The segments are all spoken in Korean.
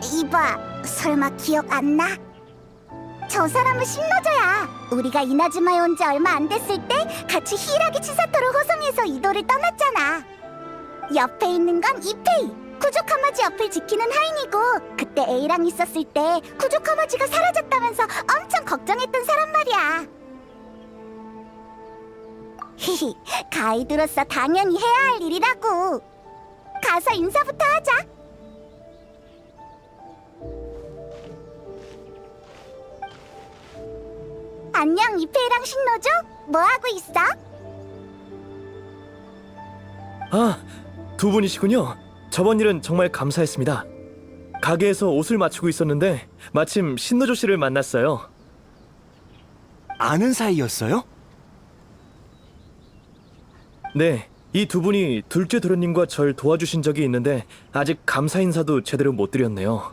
이봐, 설마 기억 안 나? 저 사람은 신노조야. 우리가 이나즈마에 온 지 얼마 안 됐을 때 같이 히이라기 치사토를 호송해서 이도를 떠났잖아. 옆에 있는 건 이페이, 쿠조카마지 옆을 지키는 하인이고, 그때 A랑 있었을 때 쿠조카마지가 사라졌다면서 엄청 걱정했던 사람 말이야. 히히, 가이드로서 당연히 해야 할 일이라고. 가서 인사부터 하자. 안녕, 이페이랑 신노조? 뭐하고 있어? 아, 두 분이시군요. 저번 일은 정말 감사했습니다. 가게에서 옷을 맞추고 있었는데 마침 신노조 씨를 만났어요. 아는 사이였어요? 네, 이 두 분이 둘째 도련님과 절 도와주신 적이 있는데 아직 감사 인사도 제대로 못 드렸네요.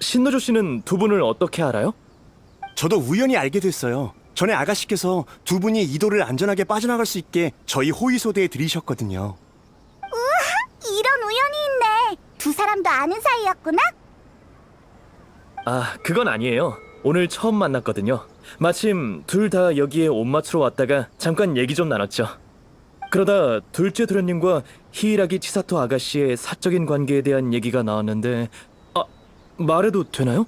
신노조 씨는 두 분을 어떻게 알아요? 저도 우연히 알게 됐어요. 전에 아가씨께서 두 분이 이도를 안전하게 빠져나갈 수 있게 저희 호위소대에 들이셨거든요. 이런 우연이 있네. 두 사람도 아는 사이였구나? 아, 그건 아니에요. 오늘 처음 만났거든요. 마침 둘 다 여기에 옷 맞추러 왔다가 잠깐 얘기 좀 나눴죠. 그러다 둘째 도련님과 히이라기 치사토 아가씨의 사적인 관계에 대한 얘기가 나왔는데, 아, 말해도 되나요?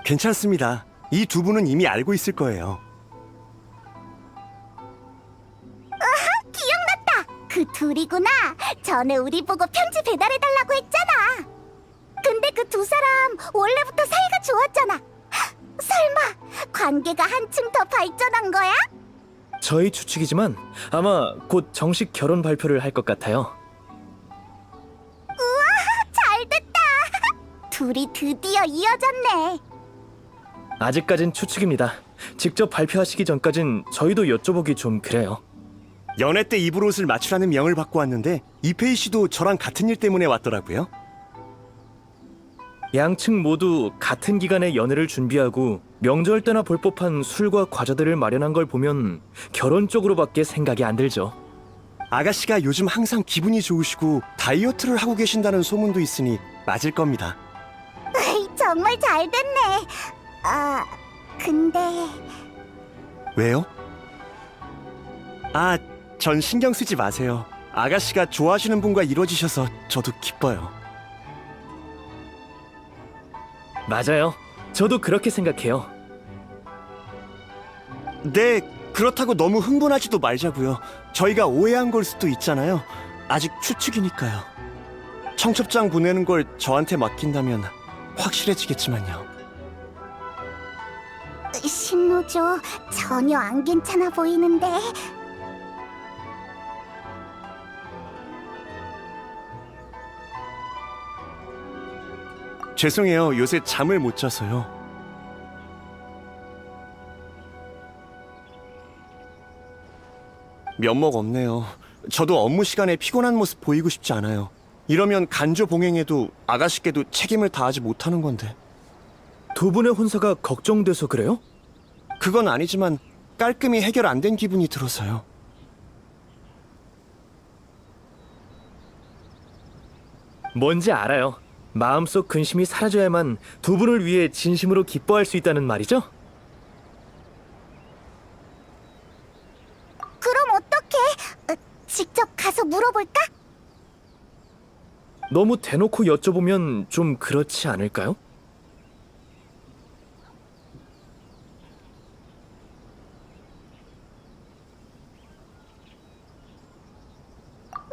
괜찮습니다. 이 두 분은 이미 알고 있을 거예요. 기억났다. 그 둘이구나. 전에 우리 보고 편지 배달해달라고 했잖아. 근데 그 두 사람 원래부터 사이가 좋았잖아. 설마 관계가 한층 더 발전한 거야? 저희 추측이지만 아마 곧 정식 결혼 발표를 할 것 같아요. 잘됐다. 둘이 드디어 이어졌네. 아직까진 추측입니다. 직접 발표하시기 전까진 저희도 여쭤보기 좀 그래요. 연애 때 입을 옷을 맞추라는 명을 받고 왔는데 이페이 씨도 저랑 같은 일 때문에 왔더라고요. 양측 모두 같은 기간에 연애를 준비하고 명절 때나 볼 법한 술과 과자들을 마련한 걸 보면 결혼 쪽으로밖에 생각이 안 들죠. 아가씨가 요즘 항상 기분이 좋으시고 다이어트를 하고 계신다는 소문도 있으니 맞을 겁니다. 정말 잘됐네. 아, 근데 왜요? 아, 전 신경 쓰지 마세요. 아가씨가 좋아하시는 분과 이루어지셔서 저도 기뻐요. 맞아요. 저도 그렇게 생각해요. 네, 그렇다고 너무 흥분하지도 말자고요. 저희가 오해한 걸 수도 있잖아요. 아직 추측이니까요. 청첩장 보내는 걸 저한테 맡긴다면 확실해지겠지만요. 신노조 전혀 안 괜찮아 보이는데. 죄송해요. 요새 잠을 못 자서요. 면목 없네요. 저도 업무 시간에 피곤한 모습 보이고 싶지 않아요. 이러면 간조 봉행에도 아가씨께도 책임을 다하지 못하는 건데. 두 분의 혼사가 걱정돼서 그래요? 그건 아니지만 깔끔히 해결 안 된 기분이 들어서요. 뭔지 알아요. 마음속 근심이 사라져야만 두 분을 위해 진심으로 기뻐할 수 있다는 말이죠? 그럼 어떡해? 직접 가서 물어볼까? 너무 대놓고 여쭤보면 좀 그렇지 않을까요?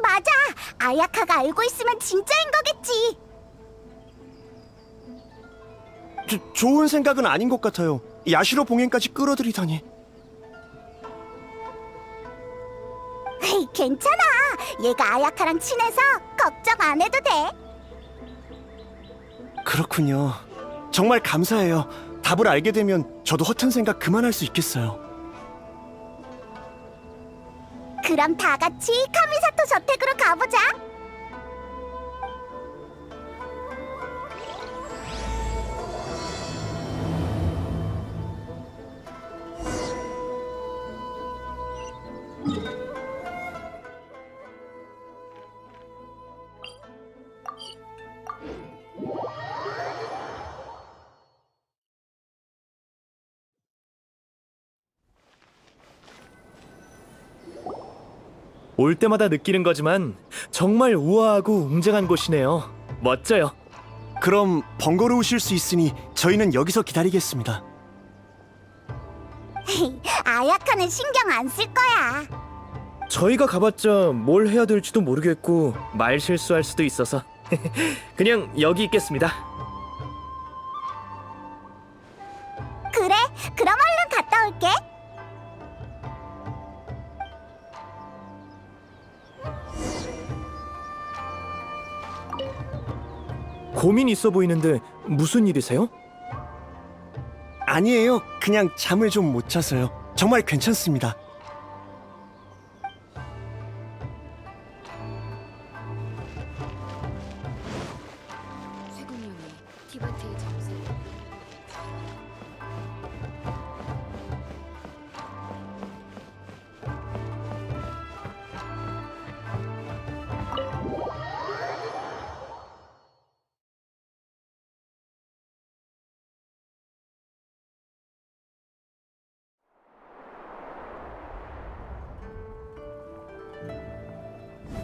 맞아. 아야카가 알고 있으면 진짜인 거겠지. 좋은 생각은 아닌 것 같아요. 야시로 봉행까지 끌어들이다니. 에이, 괜찮아. 얘가 아야카랑 친해서 걱정 안 해도 돼. 그렇군요. 정말 감사해요. 답을 알게 되면 저도 허튼 생각 그만할 수 있겠어요. 그럼 다 같이 카미사토 저택으로 가보자. 올 때마다 느끼는 거지만 정말 우아하고 웅장한 곳이네요. 멋져요. 그럼 번거로우실 수 있으니 저희는 여기서 기다리겠습니다. 아야카는 신경 안 쓸 거야. 저희가 가봤자 뭘 해야 될지도 모르겠고 말 실수할 수도 있어서 그냥 여기 있겠습니다. 그래, 그럼 얼른 갔다 올게. 고민 있어 보이는데 무슨 일이세요? 아니에요. 그냥 잠을 좀 못 자서요. 정말 괜찮습니다. 쇠군령이 티바트의 정세.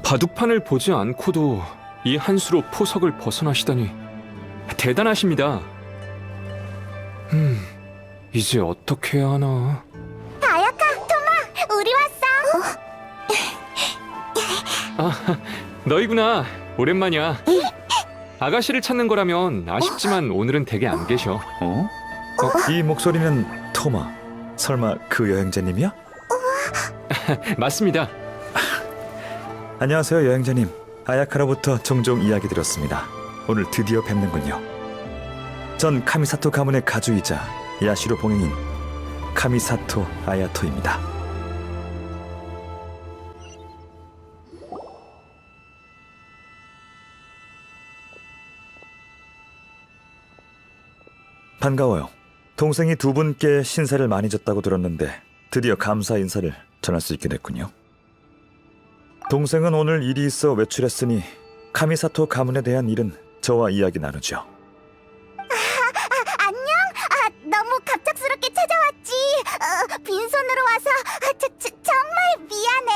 바둑판을 보지 않고도 이 한 수로 포석을 벗어나시다니 대단하십니다. 이제 어떻게 해야 하나. 아야카, 토마, 우리 왔어. 너희구나. 오랜만이야. 아가씨를 찾는 거라면 아쉽지만 오늘은 댁에 안 계셔. 이 목소리는 토마. 설마 그 여행자님이야? 맞습니다. 안녕하세요, 여행자님. 아야카로부터 종종 이야기 들었습니다. 오늘 드디어 뵙는군요. 전 카미사토 가문의 가주이자 야시로 봉행인 카미사토 아야토입니다. 반가워요. 동생이 두 분께 신세를 많이 졌다고 들었는데 드디어 감사 인사를 전할 수 있게 됐군요. 동생은 오늘 일이 있어 외출했으니 카미사토 가문에 대한 일은 저와 이야기 나누죠. 안녕. 너무 갑작스럽게 찾아왔지. 빈손으로 와서 정말 미안해.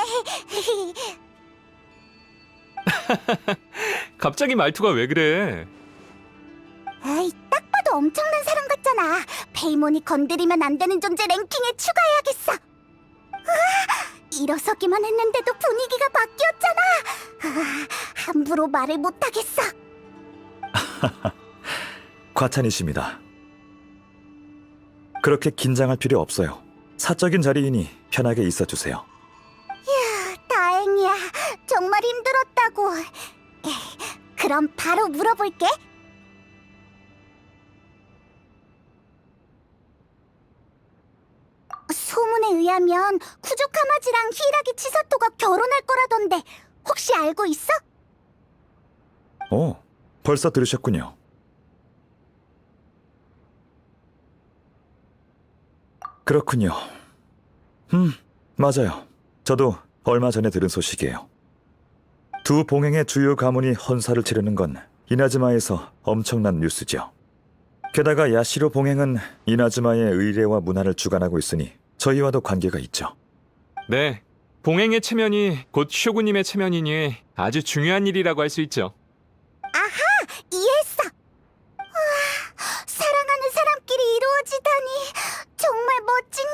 갑자기 말투가 왜 그래? 에이, 딱 봐도 엄청난 사람 같잖아. 페이몬이 건드리면 안 되는 존재 랭킹에 추가해야겠어. 일어서기만 했는데도 분위기가 바뀌었잖아. 함부로 말을 못하겠어. 과찬이십니다. 그렇게 긴장할 필요 없어요. 사적인 자리이니 편하게 있어주세요. 다행이야. 정말 힘들었다고. 그럼 바로 물어볼게. 소문에 의하면 쿠조카마지랑 히라기 치사토가 결혼할 거라던데 혹시 알고 있어? 오, 벌써 들으셨군요. 그렇군요. 맞아요. 저도 얼마 전에 들은 소식이에요. 두 봉행의 주요 가문이 헌사를 치르는 건 이나즈마에서 엄청난 뉴스죠. 게다가 야시로 봉행은 이나즈마의 의례와 문화를 주관하고 있으니 저희와도 관계가 있죠. 네. 봉행의 체면이 곧 쇼구님의 체면이니 아주 중요한 일이라고 할 수 있죠. 이해했어. 와, 사랑하는 사람끼리 이루어지다니 정말 멋진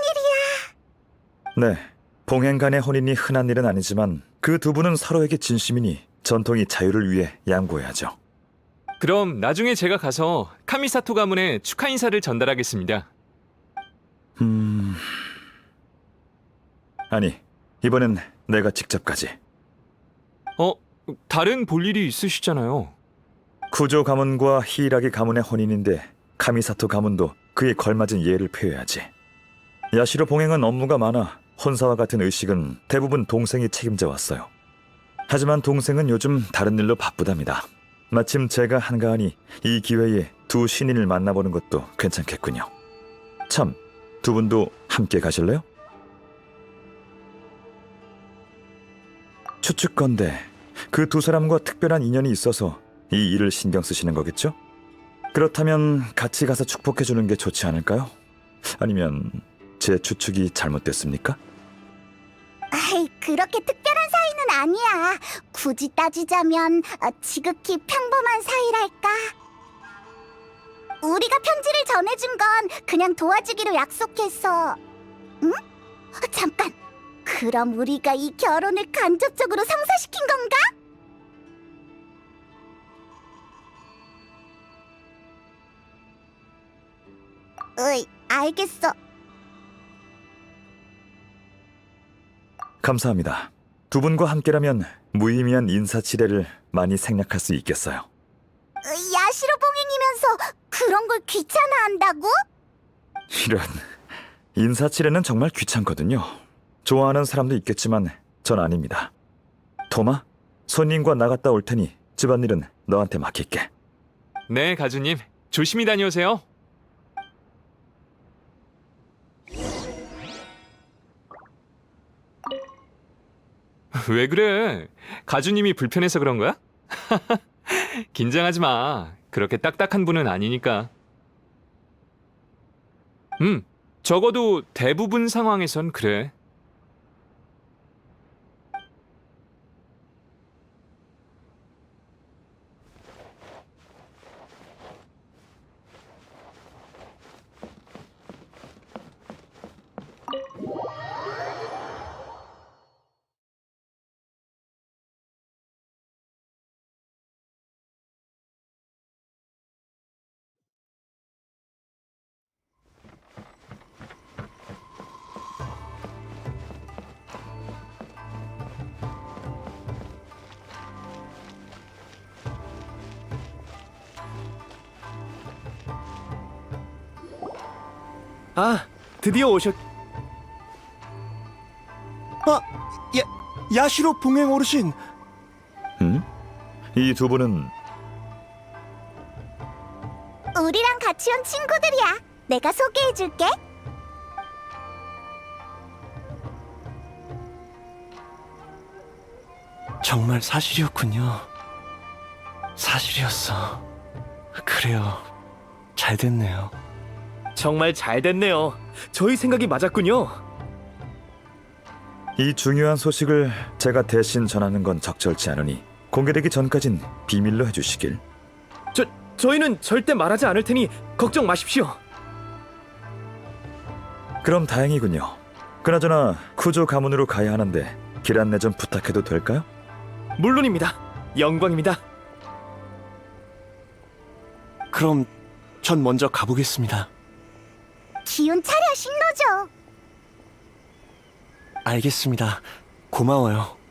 일이야. 네, 봉행 간의 혼인이 흔한 일은 아니지만 그 두 분은 서로에게 진심이니 전통이 자유를 위해 양보해야죠. 그럼 나중에 제가 가서 카미사토 가문에 축하 인사를 전달하겠습니다. 아니, 이번엔 내가 직접 가지. 다른 볼 일이 있으시잖아요. 쿠조 가문과 히이라기 가문의 혼인인데 카미사토 가문도 그에 걸맞은 예를 표해야지. 야시로 봉행은 업무가 많아 혼사와 같은 의식은 대부분 동생이 책임져 왔어요. 하지만 동생은 요즘 다른 일로 바쁘답니다. 마침 제가 한가하니 이 기회에 두 신인을 만나보는 것도 괜찮겠군요. 참, 두 분도 함께 가실래요? 추측건데 그 두 사람과 특별한 인연이 있어서 이 일을 신경 쓰시는 거겠죠? 그렇다면 같이 가서 축복해주는 게 좋지 않을까요? 아니면 제 추측이 잘못됐습니까? 아이, 그렇게 특별한 사이는 아니야. 굳이 따지자면 지극히 평범한 사이랄까. 우리가 편지를 전해준 건 그냥 도와주기로 약속해서. 응? 잠깐. 그럼 우리가 이 결혼을 간접적으로 성사시킨 건가? 으이, 알겠어. 감사합니다. 두 분과 함께라면 무의미한 인사치레를 많이 생략할 수 있겠어요. 야시로 봉행이면서 그런 걸 귀찮아한다고? 이런, 인사치레는 정말 귀찮거든요. 좋아하는 사람도 있겠지만 전 아닙니다. 토마, 손님과 나갔다 올 테니 집안일은 너한테 맡길게. 네, 가주님. 조심히 다녀오세요. 왜 그래? 가주님이 불편해서 그런 거야? 긴장하지 마. 그렇게 딱딱한 분은 아니니까. 적어도 대부분 상황에선 그래. 아, 드디어 오셨... 야시로 봉행 어르신. 이 두 분은 우리랑 같이 온 친구들이야. 내가 소개해줄게. 정말 사실이었군요. 사실이었어. 그래요. 잘 됐네요. 정말 잘 됐네요. 저희 생각이 맞았군요. 이 중요한 소식을 제가 대신 전하는 건 적절치 않으니 공개되기 전까진 비밀로 해주시길. 저희는 절대 말하지 않을 테니 걱정 마십시오. 그럼 다행이군요. 그나저나 쿠조 가문으로 가야 하는데 길 안내 좀 부탁해도 될까요? 물론입니다. 영광입니다. 그럼 전 먼저 가보겠습니다. 기운 차려, 신노조. 알겠습니다. 고마워요.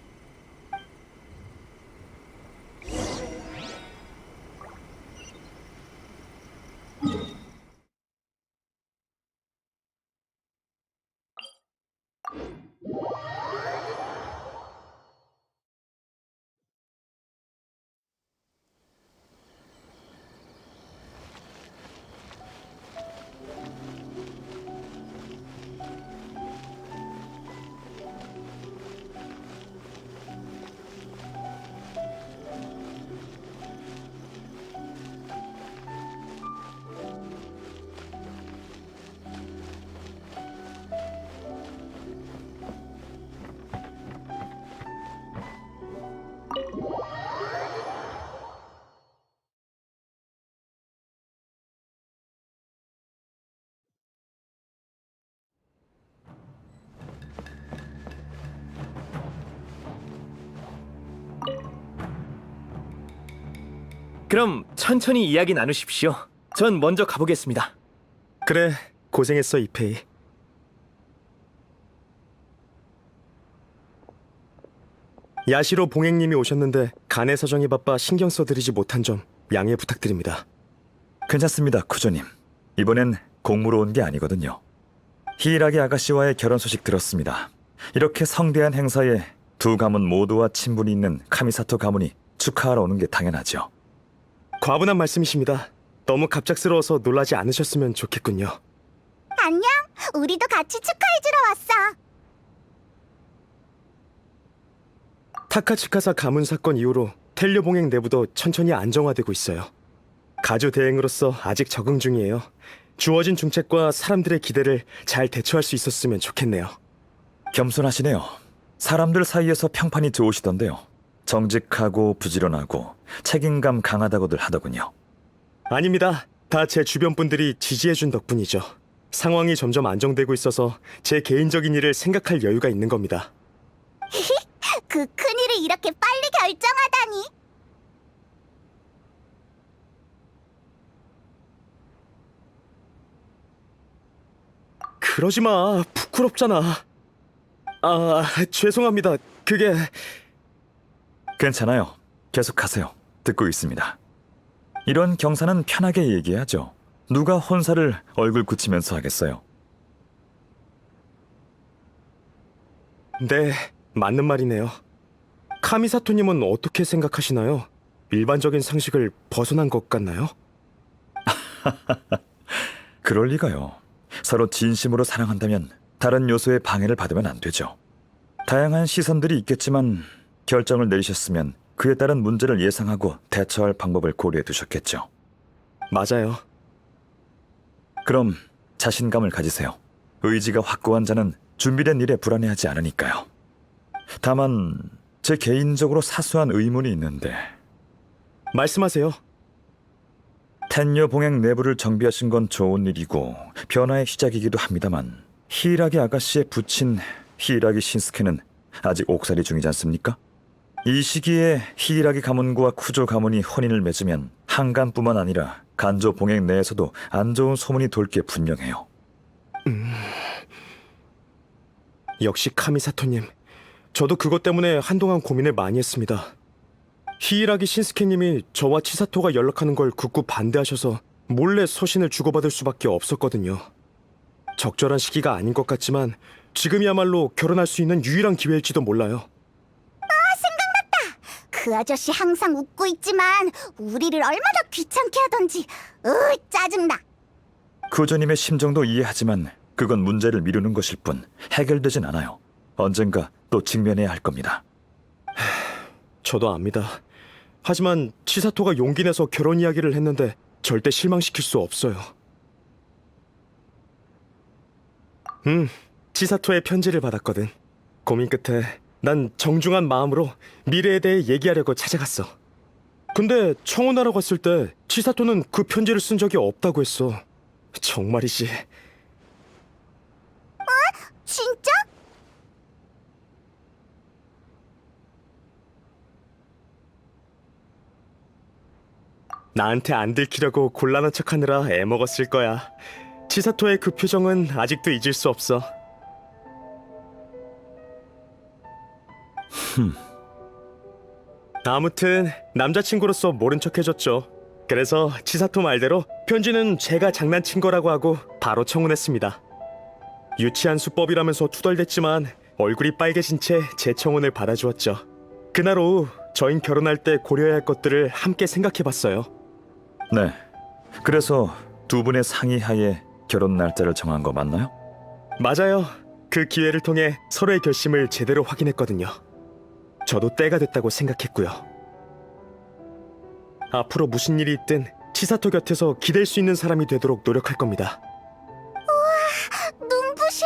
그럼 천천히 이야기 나누십시오. 전 먼저 가보겠습니다. 그래, 고생했어, 이페이. 야시로 봉행님이 오셨는데 간의 사정이 바빠 신경 써드리지 못한 점 양해 부탁드립니다. 괜찮습니다, 쿠조님. 이번엔 공무로 온 게 아니거든요. 히이라기 아가씨와의 결혼 소식 들었습니다. 이렇게 성대한 행사에 두 가문 모두와 친분이 있는 카미사토 가문이 축하하러 오는 게 당연하죠. 과분한 말씀이십니다. 너무 갑작스러워서 놀라지 않으셨으면 좋겠군요. 안녕. 우리도 같이 축하해주러 왔어. 타카츠카사 가문 사건 이후로 텔료 봉행 내부도 천천히 안정화되고 있어요. 가주 대행으로서 아직 적응 중이에요. 주어진 중책과 사람들의 기대를 잘 대처할 수 있었으면 좋겠네요. 겸손하시네요. 사람들 사이에서 평판이 좋으시던데요. 정직하고 부지런하고 책임감 강하다고들 하더군요. 아닙니다. 다 제 주변 분들이 지지해준 덕분이죠. 상황이 점점 안정되고 있어서 제 개인적인 일을 생각할 여유가 있는 겁니다. 그 큰일을 이렇게 빨리 결정하다니. 그러지 마. 부끄럽잖아. 아, 죄송합니다. 그게... 괜찮아요. 계속하세요. 듣고 있습니다. 이런 경사는 편하게 얘기하죠. 누가 혼사를 얼굴 굳히면서 하겠어요. 네, 맞는 말이네요. 카미사토님은 어떻게 생각하시나요? 일반적인 상식을 벗어난 것 같나요? 그럴 리가요. 서로 진심으로 사랑한다면 다른 요소의 방해를 받으면 안 되죠. 다양한 시선들이 있겠지만 결정을 내리셨으면 그에 따른 문제를 예상하고 대처할 방법을 고려해 두셨겠죠. 맞아요. 그럼 자신감을 가지세요. 의지가 확고한 자는 준비된 일에 불안해하지 않으니까요. 다만 제 개인적으로 사소한 의문이 있는데 말씀하세요. 텐녀 봉행 내부를 정비하신 건 좋은 일이고 변화의 시작이기도 합니다만 히이라기 아가씨의 부친 히이라기 신스케는 아직 옥살이 중이지 않습니까? 이 시기에 히이라기 가문과 쿠조 가문이 혼인을 맺으면 한간뿐만 아니라 간조 봉행 내에서도 안 좋은 소문이 돌 게 분명해요. 역시 카미사토님. 저도 그것 때문에 한동안 고민을 많이 했습니다. 히이라기 신스케님이 저와 치사토가 연락하는 걸 극구 반대하셔서 몰래 서신을 주고받을 수밖에 없었거든요. 적절한 시기가 아닌 것 같지만 지금이야말로 결혼할 수 있는 유일한 기회일지도 몰라요. 그 아저씨 항상 웃고 있지만 우리를 얼마나 귀찮게 하던지. 짜증나. 쿠조님의 심정도 이해하지만 그건 문제를 미루는 것일 뿐 해결되진 않아요. 언젠가 또 직면해야 할 겁니다. 저도 압니다. 하지만 치사토가 용기 내서 결혼 이야기를 했는데 절대 실망시킬 수 없어요. 치사토의 편지를 받았거든. 고민 끝에 난 정중한 마음으로 미래에 대해 얘기하려고 찾아갔어. 근데 청혼하러 갔을 때 치사토는 그 편지를 쓴 적이 없다고 했어. 정말이지. 진짜? 나한테 안 들키려고 곤란한 척하느라 애먹었을 거야. 치사토의 그 표정은 아직도 잊을 수 없어. 아무튼 남자친구로서 모른 척 해줬죠. 그래서 치사토 말대로 편지는 제가 장난친 거라고 하고 바로 청혼했습니다. 유치한 수법이라면서 투덜댔지만 얼굴이 빨개진 채 제 청혼을 받아주었죠. 그날 오후 저흰 결혼할 때 고려해야 할 것들을 함께 생각해봤어요. 네. 그래서 두 분의 상의하에 결혼 날짜를 정한 거 맞나요? 맞아요. 그 기회를 통해 서로의 결심을 제대로 확인했거든요. 저도 때가 됐다고 생각했고요. 앞으로 무슨 일이 있든 치사토 곁에서 기댈 수 있는 사람이 되도록 노력할 겁니다. 눈부셔.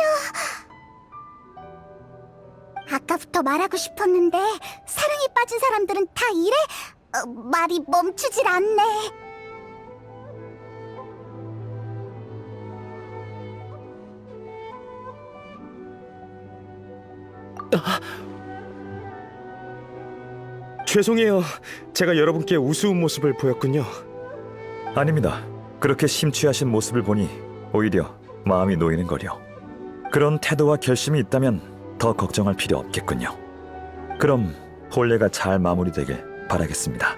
아까부터 말하고 싶었는데 사랑에 빠진 사람들은 다 이래? 말이 멈추질 않네. 죄송해요. 제가 여러분께 우스운 모습을 보였군요. 아닙니다. 그렇게 심취하신 모습을 보니 오히려 마음이 놓이는 거려. 그런 태도와 결심이 있다면 더 걱정할 필요 없겠군요. 그럼 혼례가 잘 마무리되길 바라겠습니다.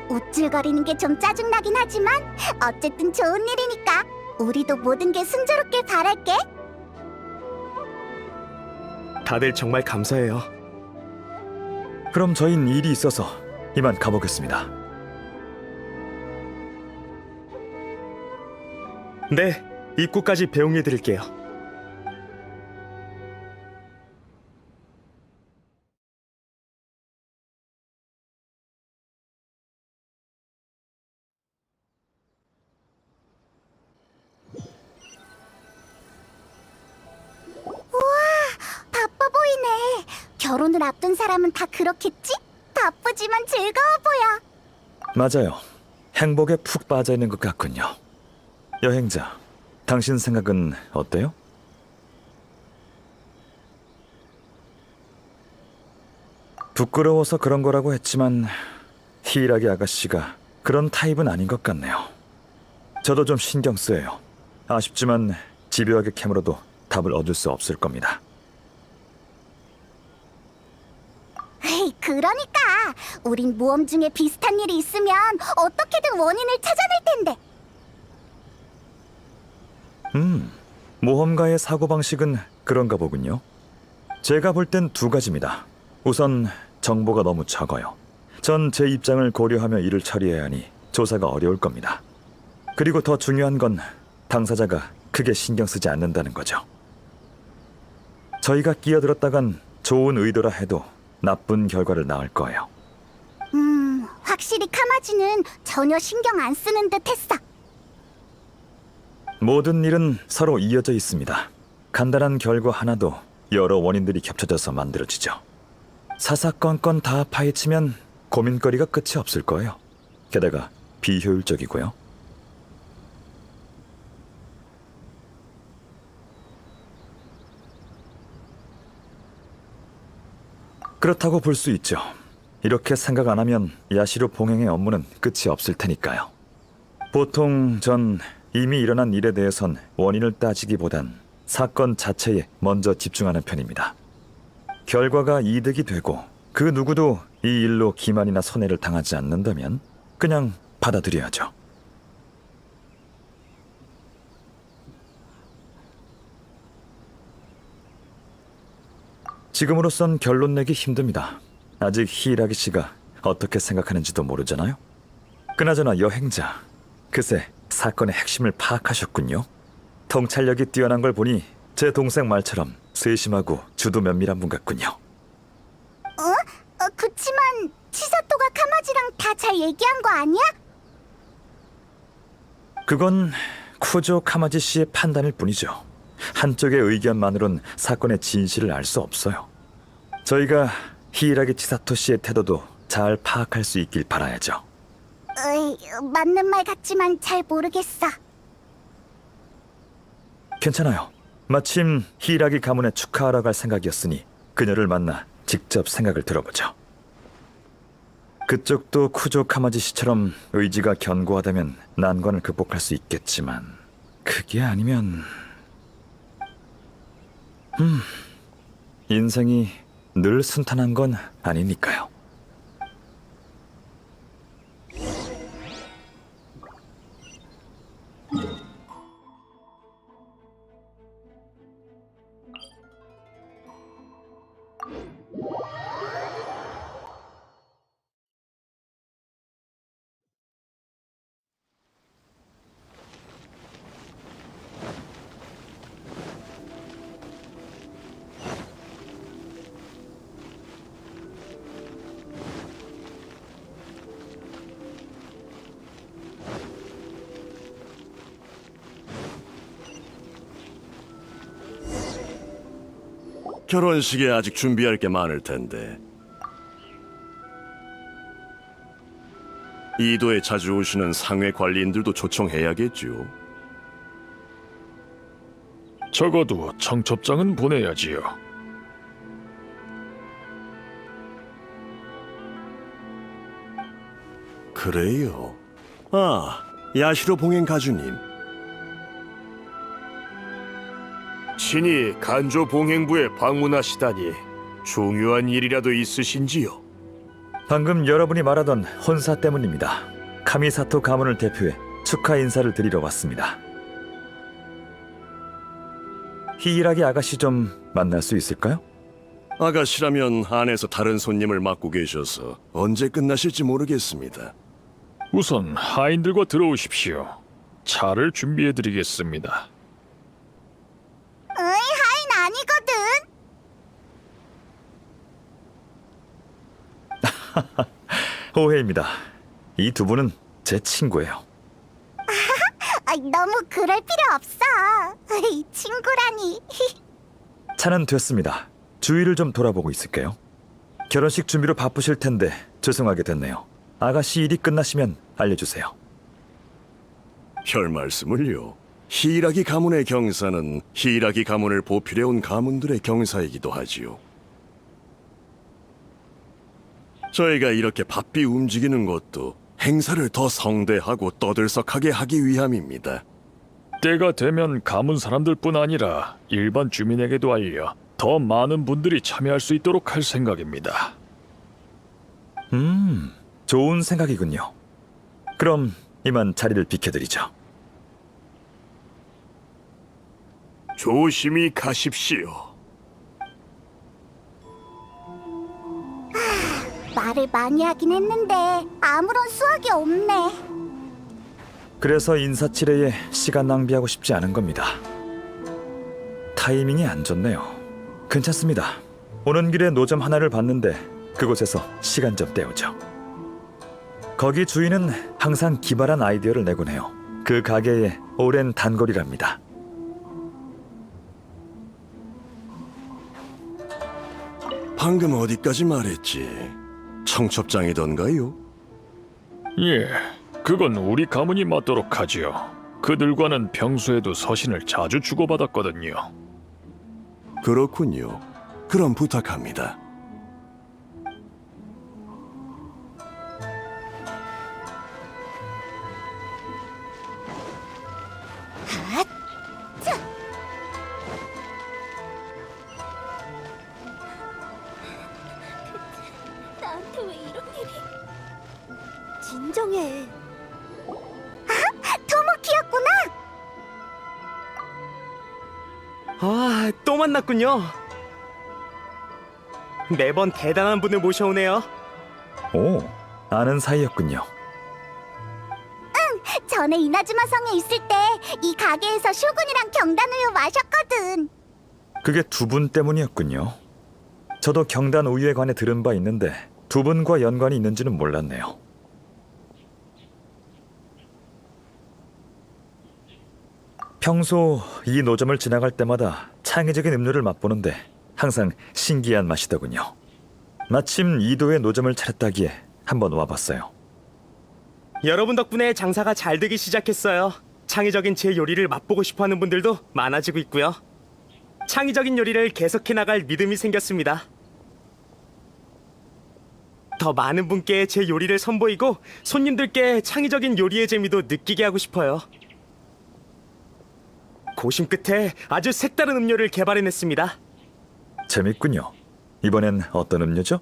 우쭐거리는 게 좀 짜증나긴 하지만 어쨌든 좋은 일이니까 우리도 모든 게 순조롭게 바랄게. 다들 정말 감사해요. 그럼 저흰 일이 있어서 이만 가보겠습니다. 네, 입구까지 배웅해 드릴게요. 바빠 보이네. 결혼을 앞둔 사람은 다 그렇겠지? 바쁘지만 즐거워 보여. 맞아요. 행복에 푹 빠져 있는 것 같군요. 여행자, 당신 생각은 어때요? 부끄러워서 그런 거라고 했지만 히이라기 아가씨가 그런 타입은 아닌 것 같네요. 저도 좀 신경 쓰여요. 아쉽지만 집요하게 캐물어도 답을 얻을 수 없을 겁니다. 에이, 그러니까 우린 모험 중에 비슷한 일이 있으면 어떻게든 원인을 찾아낼 텐데. 모험가의 사고방식은 그런가 보군요. 제가 볼 땐 두 가지입니다. 우선 정보가 너무 적어요. 전 제 입장을 고려하며 일을 처리해야 하니 조사가 어려울 겁니다. 그리고 더 중요한 건 당사자가 크게 신경 쓰지 않는다는 거죠. 저희가 끼어들었다간 좋은 의도라 해도 나쁜 결과를 낳을 거예요. 확실히 카마지는 전혀 신경 안 쓰는 듯 했어. 모든 일은 서로 이어져 있습니다. 간단한 결과 하나도 여러 원인들이 겹쳐져서 만들어지죠. 사사건건 다 파헤치면 고민거리가 끝이 없을 거예요. 게다가 비효율적이고요. 그렇다고 볼 수 있죠. 이렇게 생각 안 하면 야시로 봉행의 업무는 끝이 없을 테니까요. 보통 전 이미 일어난 일에 대해선 원인을 따지기보단 사건 자체에 먼저 집중하는 편입니다. 결과가 이득이 되고 그 누구도 이 일로 기만이나 손해를 당하지 않는다면 그냥 받아들여야죠. 지금으로선 결론 내기 힘듭니다. 아직 히이라기 씨가 어떻게 생각하는지도 모르잖아요. 그나저나 여행자, 그새 사건의 핵심을 파악하셨군요. 통찰력이 뛰어난 걸 보니 제 동생 말처럼 세심하고 주도 면밀한 분 같군요. 그치만 치사토가 카마지랑 다 잘 얘기한 거 아니야? 그건 쿠조 카마지 씨의 판단일 뿐이죠. 한쪽의 의견만으론 사건의 진실을 알 수 없어요. 저희가 히이라기 치사토 씨의 태도도 잘 파악할 수 있길 바라야죠. 맞는 말 같지만 잘 모르겠어. 괜찮아요. 마침 히이라기 가문에 축하하러 갈 생각이었으니 그녀를 만나 직접 생각을 들어보죠. 그쪽도 쿠조 카마지 씨처럼 의지가 견고하다면 난관을 극복할 수 있겠지만 그게 아니면... 인생이 늘 순탄한 건 아니니까요. 결혼식에 아직 준비할 게 많을 텐데. 이도에 자주 오시는 상회 관리인들도 초청해야겠죠. 적어도 청첩장은 보내야지요. 그래요. 아, 야시로 봉행 가주님. 친히 간조 봉행부에 방문하시다니 중요한 일이라도 있으신지요? 방금 여러분이 말하던 혼사 때문입니다. 카미사토 가문을 대표해 축하 인사를 드리러 왔습니다. 히이라기 아가씨 좀 만날 수 있을까요? 아가씨라면 안에서 다른 손님을 맡고 계셔서 언제 끝나실지 모르겠습니다. 우선 하인들과 들어오십시오. 차를 준비해드리겠습니다. 하인 아니거든. 오해입니다. 이 두 분은 제 친구예요. 너무 그럴 필요 없어. 친구라니. 차는 됐습니다. 주위를 좀 돌아보고 있을게요. 결혼식 준비로 바쁘실 텐데 죄송하게 됐네요. 아가씨 일이 끝나시면 알려주세요. 별 말씀을요. 히이라기 가문의 경사는 히이라기 가문을 보필해온 가문들의 경사이기도 하지요. 저희가 이렇게 바삐 움직이는 것도 행사를 더 성대하고 떠들썩하게 하기 위함입니다. 때가 되면 가문 사람들뿐 아니라 일반 주민에게도 알려 더 많은 분들이 참여할 수 있도록 할 생각입니다. 좋은 생각이군요. 그럼 이만 자리를 비켜드리죠. 조심히 가십시오. 말을 많이 하긴 했는데 아무런 수확이 없네. 그래서 인사치레에 시간 낭비하고 싶지 않은 겁니다. 타이밍이 안 좋네요. 괜찮습니다. 오는 길에 노점 하나를 봤는데 그곳에서 시간 좀 때우죠. 거기 주인은 항상 기발한 아이디어를 내곤 해요. 그 가게의 오랜 단골이랍니다. 방금 어디까지 말했지? 청첩장이던가요? 예, 그건 우리 가문이 맡도록 하지요. 그들과는 평소에도 서신을 자주 주고받았거든요. 그렇군요. 그럼 부탁합니다. 나한테 왜 이런 일이? 진정해. 토모키였구나. 아, 또 만났군요. 매번 대단한 분을 모셔오네요. 오, 아는 사이였군요. 전에 이나즈마 성에 있을 때 이 가게에서 쇼군이랑 경단우유 마셨거든. 그게 두 분 때문이었군요. 저도 경단 우유에 관해 들은 바 있는데 두 분과 연관이 있는지는 몰랐네요. 평소 이 노점을 지나갈 때마다 창의적인 음료를 맛보는데 항상 신기한 맛이더군요. 마침 이도의 노점을 차렸다기에 한번 와봤어요. 여러분 덕분에 장사가 잘 되기 시작했어요. 창의적인 제 요리를 맛보고 싶어하는 분들도 많아지고 있고요. 창의적인 요리를 계속해 나갈 믿음이 생겼습니다. 더 많은 분께 제 요리를 선보이고 손님들께 창의적인 요리의 재미도 느끼게 하고 싶어요. 고심 끝에 아주 색다른 음료를 개발해냈습니다. 재밌군요. 이번엔 어떤 음료죠?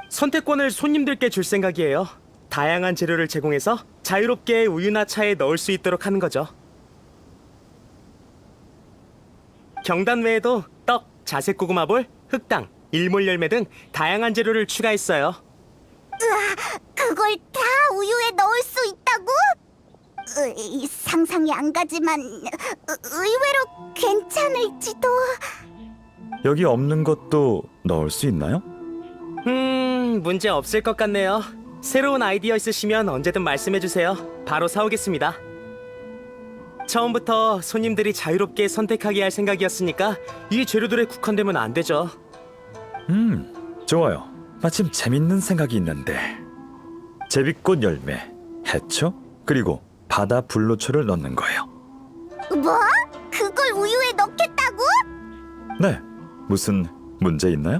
선택권을 손님들께 줄 생각이에요. 다양한 재료를 제공해서 자유롭게 우유나 차에 넣을 수 있도록 하는 거죠. 경단 외에도 떡, 자색 고구마볼, 흑당, 일몰 열매 등 다양한 재료를 추가했어요. 그걸 다 우유에 넣을 수 있다고? 상상이 안 가지만 의외로 괜찮을지도. 여기 없는 것도 넣을 수 있나요? 문제 없을 것 같네요. 새로운 아이디어 있으시면 언제든 말씀해주세요. 바로 사오겠습니다. 처음부터 손님들이 자유롭게 선택하게 할 생각이었으니까 이 재료들에 국한되면 안 되죠. 좋아요. 마침 재밌는 생각이 있는데 제비꽃 열매, 해초, 그리고 바다 불로초를 넣는 거예요. 뭐? 그걸 우유에 넣겠다고? 네, 무슨 문제 있나요?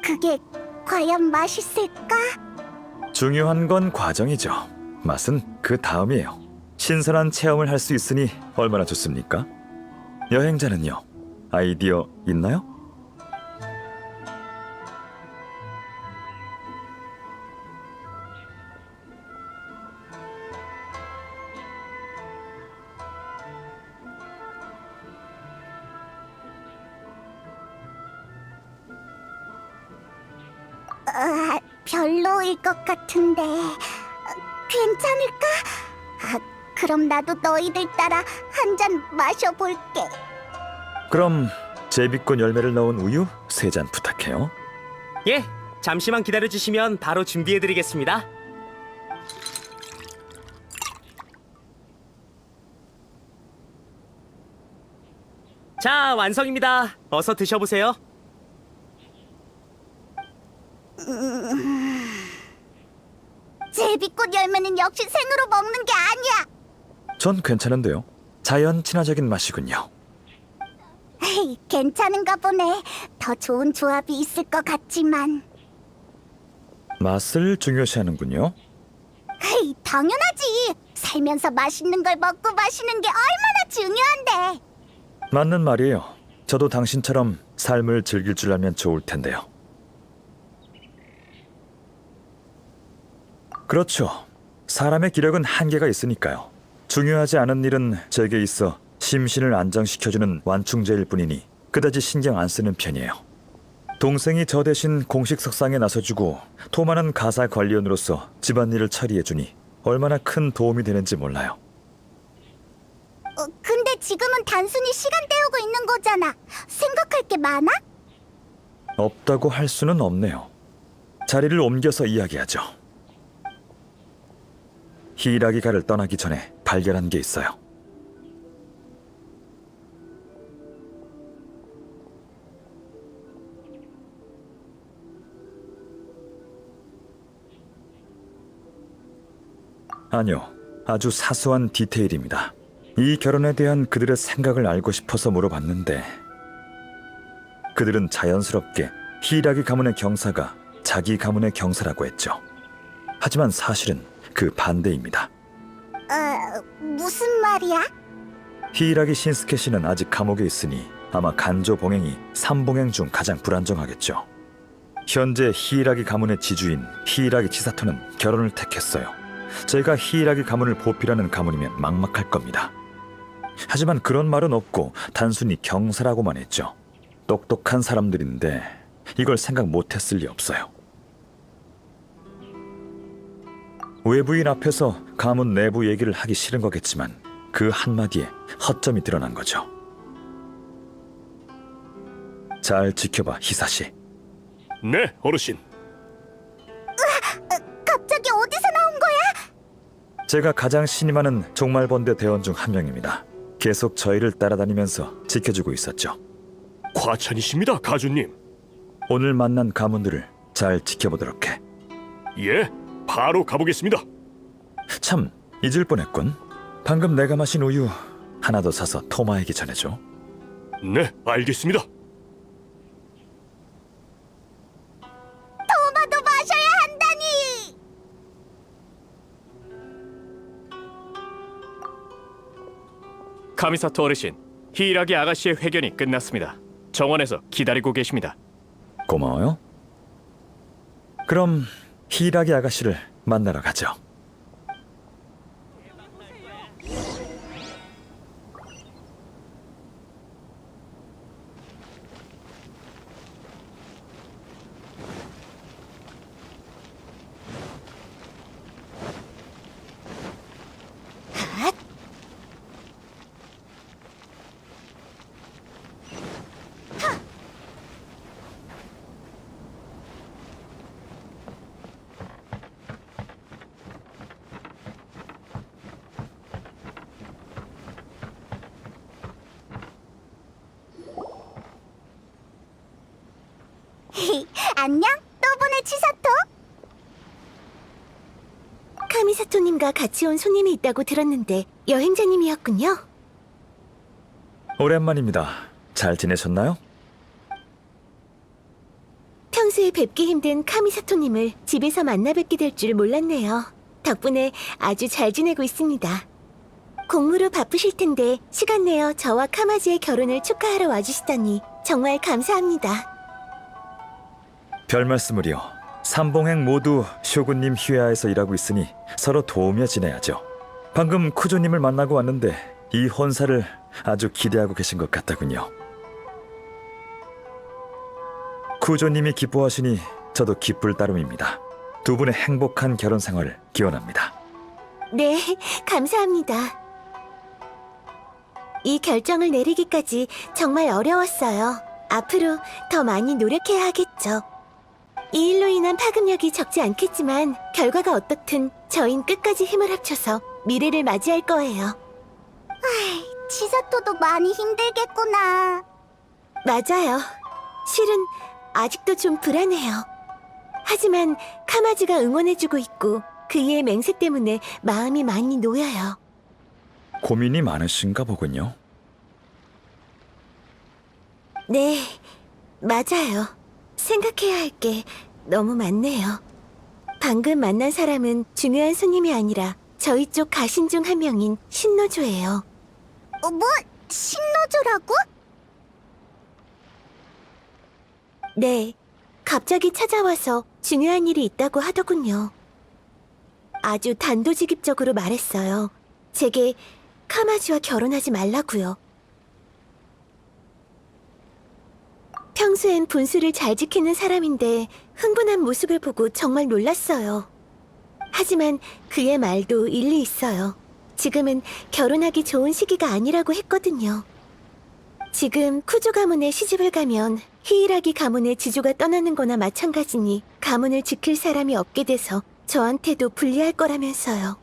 그게 과연 맛있을까? 중요한 건 과정이죠. 맛은 그 다음이에요. 신선한 체험을 할 수 있으니 얼마나 좋습니까? 여행자는요, 아이디어 있나요? 별로일 것 같은데 괜찮을까? 그럼 나도 너희들 따라 한 잔 마셔볼게. 그럼 제비꽃 열매를 넣은 우유 3잔 부탁해요. 예, 잠시만 기다려주시면 바로 준비해드리겠습니다. 자, 완성입니다. 어서 드셔보세요. 제비꽃 열매는 역시 생으로 먹는 게 아니야. 전 괜찮은데요. 자연 친화적인 맛이군요. 헤이, 괜찮은가 보네. 더 좋은 조합이 있을 것 같지만. 맛을 중요시하는군요. 헤이, 당연하지. 살면서 맛있는 걸 먹고 마시는 게 얼마나 중요한데. 맞는 말이에요. 저도 당신처럼 삶을 즐길 줄 알면 좋을 텐데요. 그렇죠. 사람의 기력은 한계가 있으니까요. 중요하지 않은 일은 제게 있어 심신을 안정시켜주는 완충제일 뿐이니 그다지 신경 안 쓰는 편이에요. 동생이 저 대신 공식 석상에 나서주고 토마는 가사 관리원으로서 집안일을 처리해주니 얼마나 큰 도움이 되는지 몰라요. 근데 지금은 단순히 시간 때우고 있는 거잖아. 생각할 게 많아? 없다고 할 수는 없네요. 자리를 옮겨서 이야기하죠. 히라기가를 떠나기 전에 발견한 게 있어요. 아니요, 아주 사소한 디테일입니다. 이 결혼에 대한 그들의 생각을 알고 싶어서 물어봤는데 그들은 자연스럽게 히라기 가문의 경사가 자기 가문의 경사라고 했죠. 하지만 사실은 그 반대입니다. 무슨 말이야? 히라기 신스케 씨는 아직 감옥에 있으니 아마 간조 봉행이 3봉행 중 가장 불안정하겠죠. 현재 히라기 가문의 지주인 히라기 치사토는 결혼을 택했어요. 제가 히라기 가문을 보필하는 가문이면 막막할 겁니다. 하지만 그런 말은 없고 단순히 경사라고만 했죠. 똑똑한 사람들인데 이걸 생각 못했을 리 없어요. 외부인 앞에서 가문 내부 얘기를 하기 싫은 거겠지만 그 한마디에 허점이 드러난 거죠. 잘 지켜봐, 히사시. 네, 어르신. 갑자기 어디서 나온 거야? 제가 가장 신임하는 종말번대 대원 중 한 명입니다. 계속 저희를 따라다니면서 지켜주고 있었죠. 과찬이십니다, 가주님. 오늘 만난 가문들을 잘 지켜보도록 해. 예, 바로 가보겠습니다. 참, 잊을 뻔했군. 방금 내가 마신 우유 하나 더 사서 토마에게 전해줘. 네, 알겠습니다. 토마도 마셔야 한다니! 카미사토 어르신, 히이라기 아가씨의 회견이 끝났습니다. 정원에서 기다리고 계십니다. 고마워요. 그럼 히라기 아가씨를 만나러 가죠. 안녕, 또 보네 치사토. 카미사토님과 같이 온 손님이 있다고 들었는데 여행자님이었군요. 오랜만입니다. 잘 지내셨나요? 평소에 뵙기 힘든 카미사토님을 집에서 만나 뵙게 될 줄 몰랐네요. 덕분에 아주 잘 지내고 있습니다. 공무로 바쁘실 텐데 시간 내어 저와 카마지의 결혼을 축하하러 와주시다니 정말 감사합니다. 별 말씀을요. 삼봉행 모두 쇼군님 휘하에서 일하고 있으니 서로 도우며 지내야죠. 방금 쿠조님을 만나고 왔는데 이 혼사를 아주 기대하고 계신 것 같더군요. 쿠조님이 기뻐하시니 저도 기쁠 따름입니다. 두 분의 행복한 결혼 생활을 기원합니다. 네, 감사합니다. 이 결정을 내리기까지 정말 어려웠어요. 앞으로 더 많이 노력해야 하겠죠. 이 일로 인한 파급력이 적지 않겠지만 결과가 어떻든 저흰 끝까지 힘을 합쳐서 미래를 맞이할 거예요. 치사토도 많이 힘들겠구나. 맞아요. 실은 아직도 좀 불안해요. 하지만 카마지가 응원해주고 있고 그이의 맹세 때문에 마음이 많이 놓여요. 고민이 많으신가 보군요. 네, 맞아요. 생각해야 할 게 너무 많네요. 방금 만난 사람은 중요한 손님이 아니라 저희 쪽 가신 중 한 명인 신노조예요. 뭐? 신노조라고? 네, 갑자기 찾아와서 중요한 일이 있다고 하더군요. 아주 단도직입적으로 말했어요. 제게 카마지와 결혼하지 말라고요. 평소엔 분수를 잘 지키는 사람인데 흥분한 모습을 보고 정말 놀랐어요. 하지만 그의 말도 일리 있어요. 지금은 결혼하기 좋은 시기가 아니라고 했거든요. 지금 쿠조 가문에 시집을 가면 히이라기 가문의 지주가 떠나는 거나 마찬가지니 가문을 지킬 사람이 없게 돼서 저한테도 불리할 거라면서요.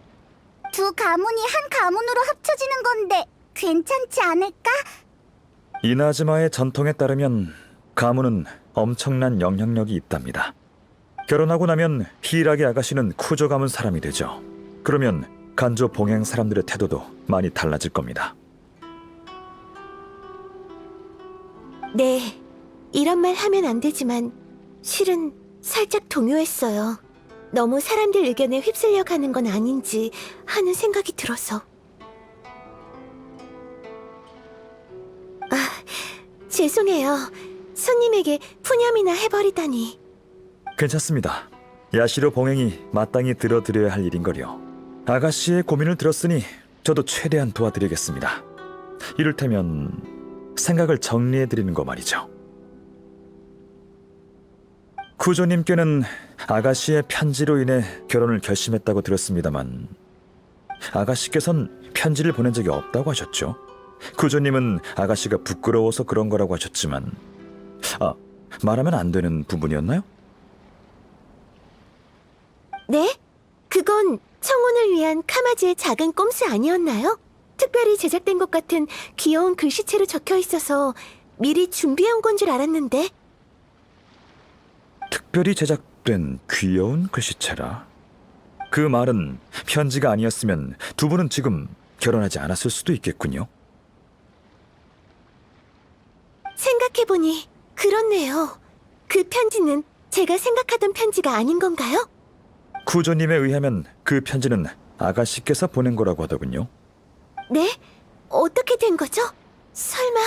두 가문이 한 가문으로 합쳐지는 건데 괜찮지 않을까? 이나즈마의 전통에 따르면 가문은 엄청난 영향력이 있답니다. 결혼하고 나면 히이라기 아가씨는 쿠조 가문 사람이 되죠. 그러면 간조 봉행 사람들의 태도도 많이 달라질 겁니다. 네, 이런 말 하면 안 되지만 실은 살짝 동요했어요. 너무 사람들 의견에 휩쓸려 가는 건 아닌지 하는 생각이 들어서. 죄송해요. 손님에게 푸념이나 해버리다니. 괜찮습니다. 야시로 봉행이 마땅히 들어드려야 할 일인걸요. 아가씨의 고민을 들었으니 저도 최대한 도와드리겠습니다. 이를테면 생각을 정리해드리는 거 말이죠. 쿠조님께는 아가씨의 편지로 인해 결혼을 결심했다고 들었습니다만 아가씨께선 편지를 보낸 적이 없다고 하셨죠. 쿠조님은 아가씨가 부끄러워서 그런 거라고 하셨지만 말하면 안 되는 부분이었나요? 네? 그건 청혼을 위한 카마지의 작은 꼼수 아니었나요? 특별히 제작된 것 같은 귀여운 글씨체로 적혀 있어서 미리 준비해온 건 줄 알았는데. 특별히 제작된 귀여운 글씨체라. 그 말은 편지가 아니었으면 두 분은 지금 결혼하지 않았을 수도 있겠군요. 생각해보니 그렇네요. 그 편지는 제가 생각하던 편지가 아닌 건가요? 쿠조님에 의하면 그 편지는 아가씨께서 보낸 거라고 하더군요. 네? 어떻게 된 거죠? 설마...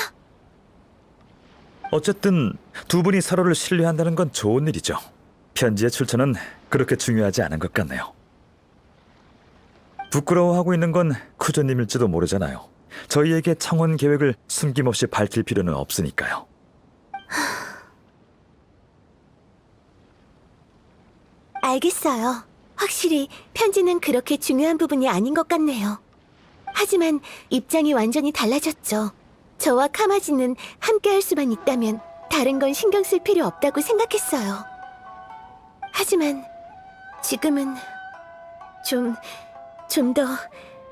어쨌든 두 분이 서로를 신뢰한다는 건 좋은 일이죠. 편지의 출처는 그렇게 중요하지 않은 것 같네요. 부끄러워하고 있는 건 쿠조님일지도 모르잖아요. 저희에게 청혼 계획을 숨김없이 밝힐 필요는 없으니까요. 알겠어요. 확실히 편지는 그렇게 중요한 부분이 아닌 것 같네요. 하지만 입장이 완전히 달라졌죠. 저와 카마지는 함께 할 수만 있다면 다른 건 신경 쓸 필요 없다고 생각했어요. 하지만 지금은 좀 더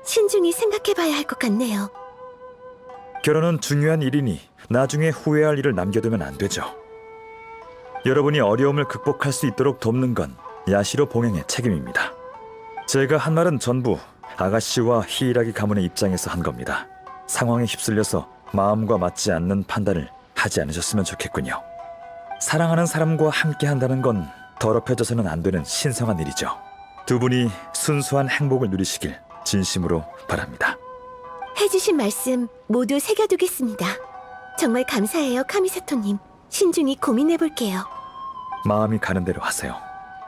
신중히 생각해봐야 할 것 같네요. 결혼은 중요한 일이니 나중에 후회할 일을 남겨두면 안 되죠. 여러분이 어려움을 극복할 수 있도록 돕는 건 야시로 봉행의 책임입니다. 제가 한 말은 전부 아가씨와 히이라기 가문의 입장에서 한 겁니다. 상황에 휩쓸려서 마음과 맞지 않는 판단을 하지 않으셨으면 좋겠군요. 사랑하는 사람과 함께 한다는 건 더럽혀져서는 안 되는 신성한 일이죠. 두 분이 순수한 행복을 누리시길 진심으로 바랍니다. 해주신 말씀 모두 새겨두겠습니다. 정말 감사해요, 카미사토님. 신중히 고민해볼게요. 마음이 가는 대로 하세요.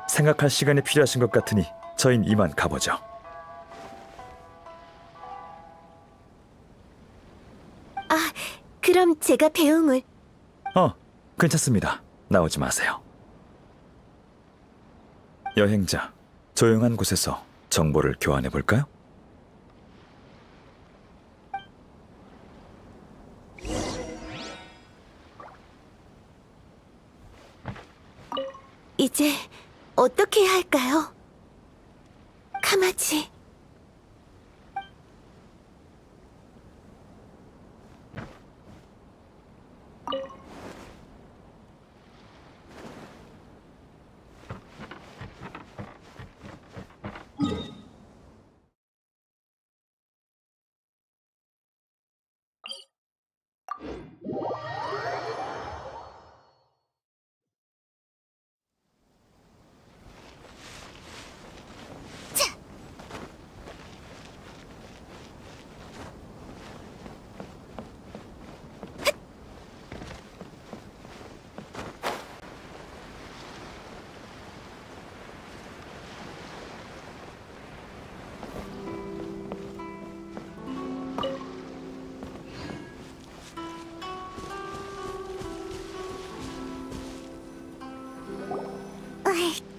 생각할 시간이 필요하신 것 같으니 저흰 이만 가보죠. 그럼 제가 배웅을... 괜찮습니다. 나오지 마세요. 여행자, 조용한 곳에서 정보를 교환해 볼까요? 이제 어떻게 해야 할까요? 카마지...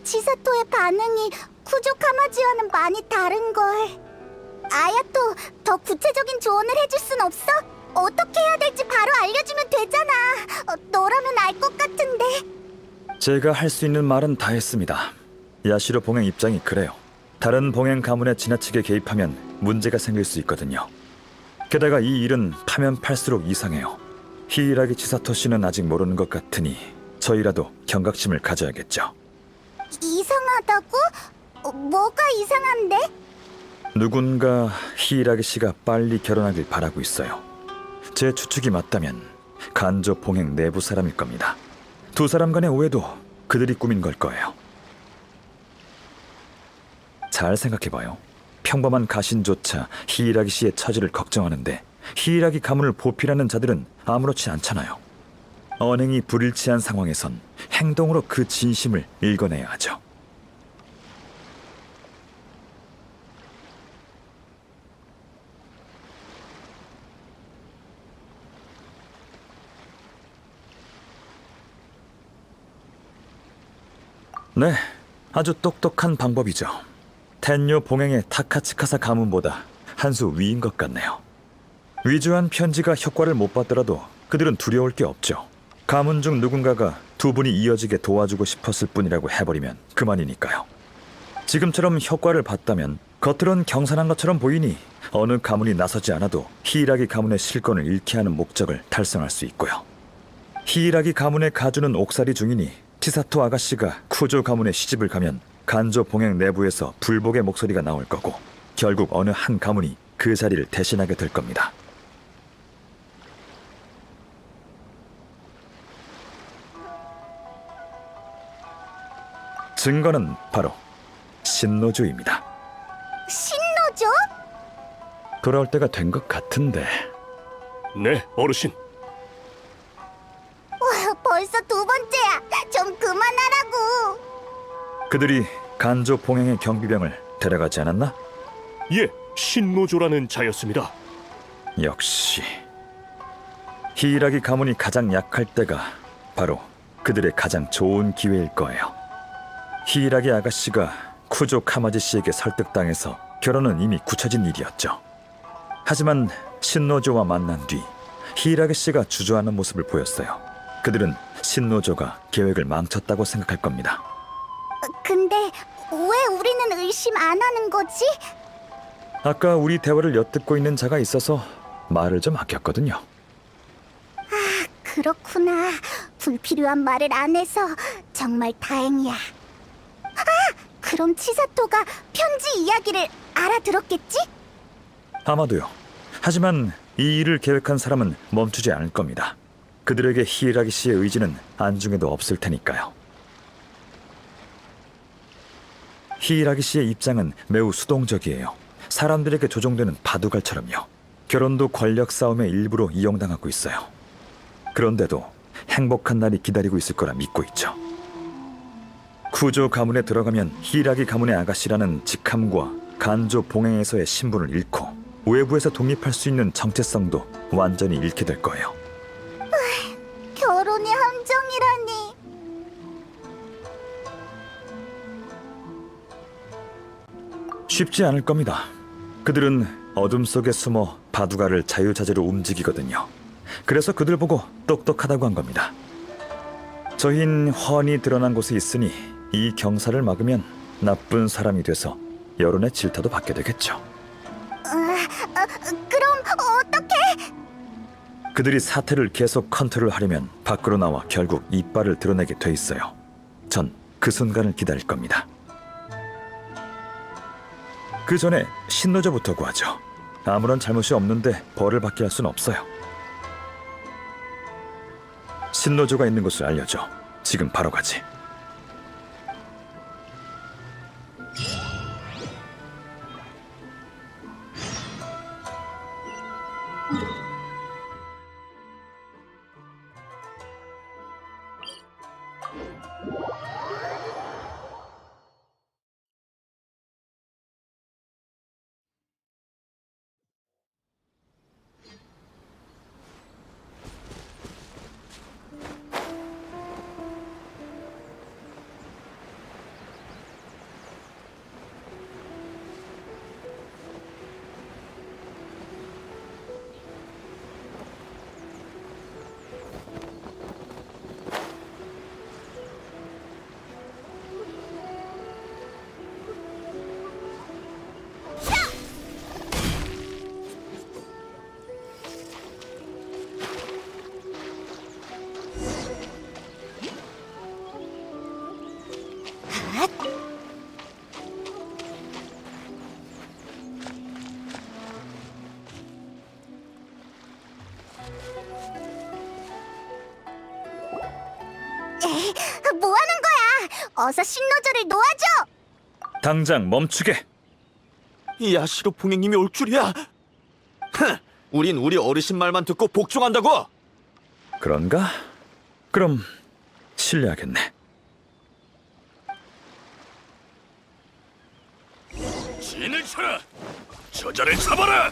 치사토의 반응이 쿠조 카마지와는 많이 다른걸. 아야토, 더 구체적인 조언을 해줄 순 없어? 어떻게 해야 될지 바로 알려주면 되잖아. 너라면 알 것 같은데. 제가 할 수 있는 말은 다 했습니다. 야시로 봉행 입장이 그래요. 다른 봉행 가문에 지나치게 개입하면 문제가 생길 수 있거든요. 게다가 이 일은 파면 팔수록 이상해요. 히이라기 치사토 씨는 아직 모르는 것 같으니 저희라도 경각심을 가져야겠죠. 이상하다고? 뭐가 이상한데? 누군가 히이라기 씨가 빨리 결혼하길 바라고 있어요. 제 추측이 맞다면 간조 봉행 내부 사람일 겁니다. 두 사람 간의 오해도 그들이 꾸민 걸 거예요. 잘 생각해봐요. 평범한 가신조차 히이라기 씨의 처지를 걱정하는데 히이라기 가문을 보필하는 자들은 아무렇지 않잖아요. 언행이 불일치한 상황에선 행동으로 그 진심을 읽어내야 하죠. 네, 아주 똑똑한 방법이죠. 텐요 봉행의 타카츠카사 가문보다 한 수 위인 것 같네요. 위조한 편지가 효과를 못 받더라도 그들은 두려울 게 없죠. 가문 중 누군가가 두 분이 이어지게 도와주고 싶었을 뿐이라고 해버리면 그만이니까요. 지금처럼 효과를 봤다면 겉으론 경산한 것처럼 보이니 어느 가문이 나서지 않아도 히이라기 가문의 실권을 잃게 하는 목적을 달성할 수 있고요. 히이라기 가문의 가주는 옥살이 중이니 치사토 아가씨가 쿠조 가문에 시집을 가면 간조 봉행 내부에서 불복의 목소리가 나올 거고 결국 어느 한 가문이 그 자리를 대신하게 될 겁니다. 증거는 바로 신노조입니다. 신노조? 돌아올 때가 된 것 같은데. 네, 어르신. 와, 벌써 두 번째야. 좀 그만하라고. 그들이 간조 봉행의 경비병을 데려가지 않았나? 예, 신노조라는 자였습니다. 역시 히이라기 가문이 가장 약할 때가 바로 그들의 가장 좋은 기회일 거예요. 히이라기 아가씨가 쿠조 카마지 씨에게 설득당해서 결혼은 이미 굳혀진 일이었죠. 하지만 신노조와 만난 뒤 히이라기 씨가 주저하는 모습을 보였어요. 그들은 신노조가 계획을 망쳤다고 생각할 겁니다. 근데 왜 우리는 의심 안 하는 거지? 아까 우리 대화를 엿듣고 있는 자가 있어서 말을 좀 아꼈거든요. 그렇구나. 불필요한 말을 안 해서 정말 다행이야. 그럼 치사토가 편지 이야기를 알아들었겠지? 아마도요. 하지만 이 일을 계획한 사람은 멈추지 않을 겁니다. 그들에게 히이라기 씨의 의지는 안중에도 없을 테니까요. 히이라기 씨의 입장은 매우 수동적이에요. 사람들에게 조종되는 바둑알처럼요. 결혼도 권력 싸움의 일부로 이용당하고 있어요. 그런데도 행복한 날이 기다리고 있을 거라 믿고 있죠. 쿠조 가문에 들어가면 히이라기 가문의 아가씨라는 직함과 간조 봉행에서의 신분을 잃고 외부에서 독립할 수 있는 정체성도 완전히 잃게 될 거예요. 결혼이 함정이라니. 쉽지 않을 겁니다. 그들은 어둠 속에 숨어 바둑알을 자유자재로 움직이거든요. 그래서 그들 보고 똑똑하다고 한 겁니다. 저흰 훤히 드러난 곳에 있으니 이 경사를 막으면 나쁜 사람이 돼서 여론의 질타도 받게 되겠죠. 그럼 어떡해? 그들이 사태를 계속 컨트롤하려면 밖으로 나와 결국 이빨을 드러내게 돼 있어요. 전 그 순간을 기다릴 겁니다. 그 전에 신노조부터 구하죠. 아무런 잘못이 없는데 벌을 받게 할 순 없어요. 신노조가 있는 곳을 알려줘. 지금 바로 가지. 어서 신노조를 놓아줘! 당장 멈추게. 야시로 봉행님이 올 줄이야. 우린 우리 어르신 말만 듣고 복종한다고. 그런가? 그럼 실례하겠네. 진을 쳐라. 저자를 잡아라.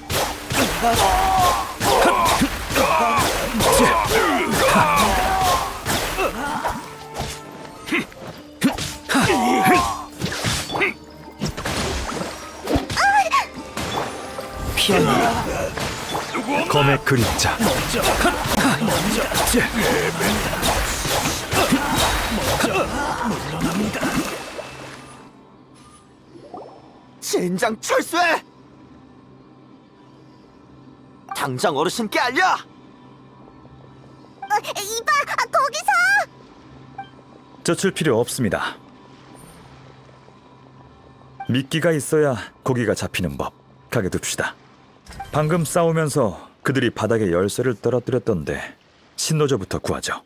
검의 그림자. 젠장 철수해. 당장 어르신께 알려. 이봐, 거기서! 젖을 필요 없습니다. 미끼가 있어야 고기가 잡히는 법. 가게 둡시다. 방금 싸우면서 그들이 바닥에 열쇠를 떨어뜨렸던데 신노조부터 구하죠.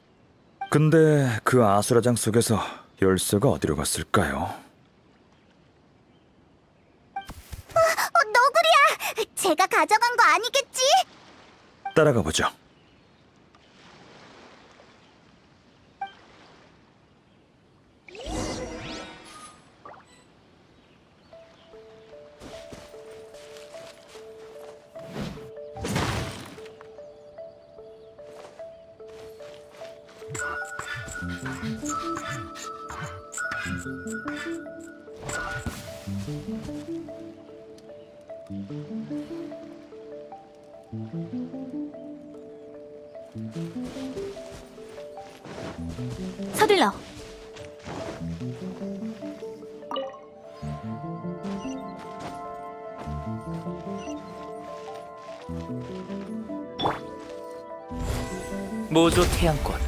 근데 그 아수라장 속에서 열쇠가 어디로 갔을까요? 너구리야! 제가 가져간 거 아니겠지? 따라가 보죠. 서둘러. 모조 태양권.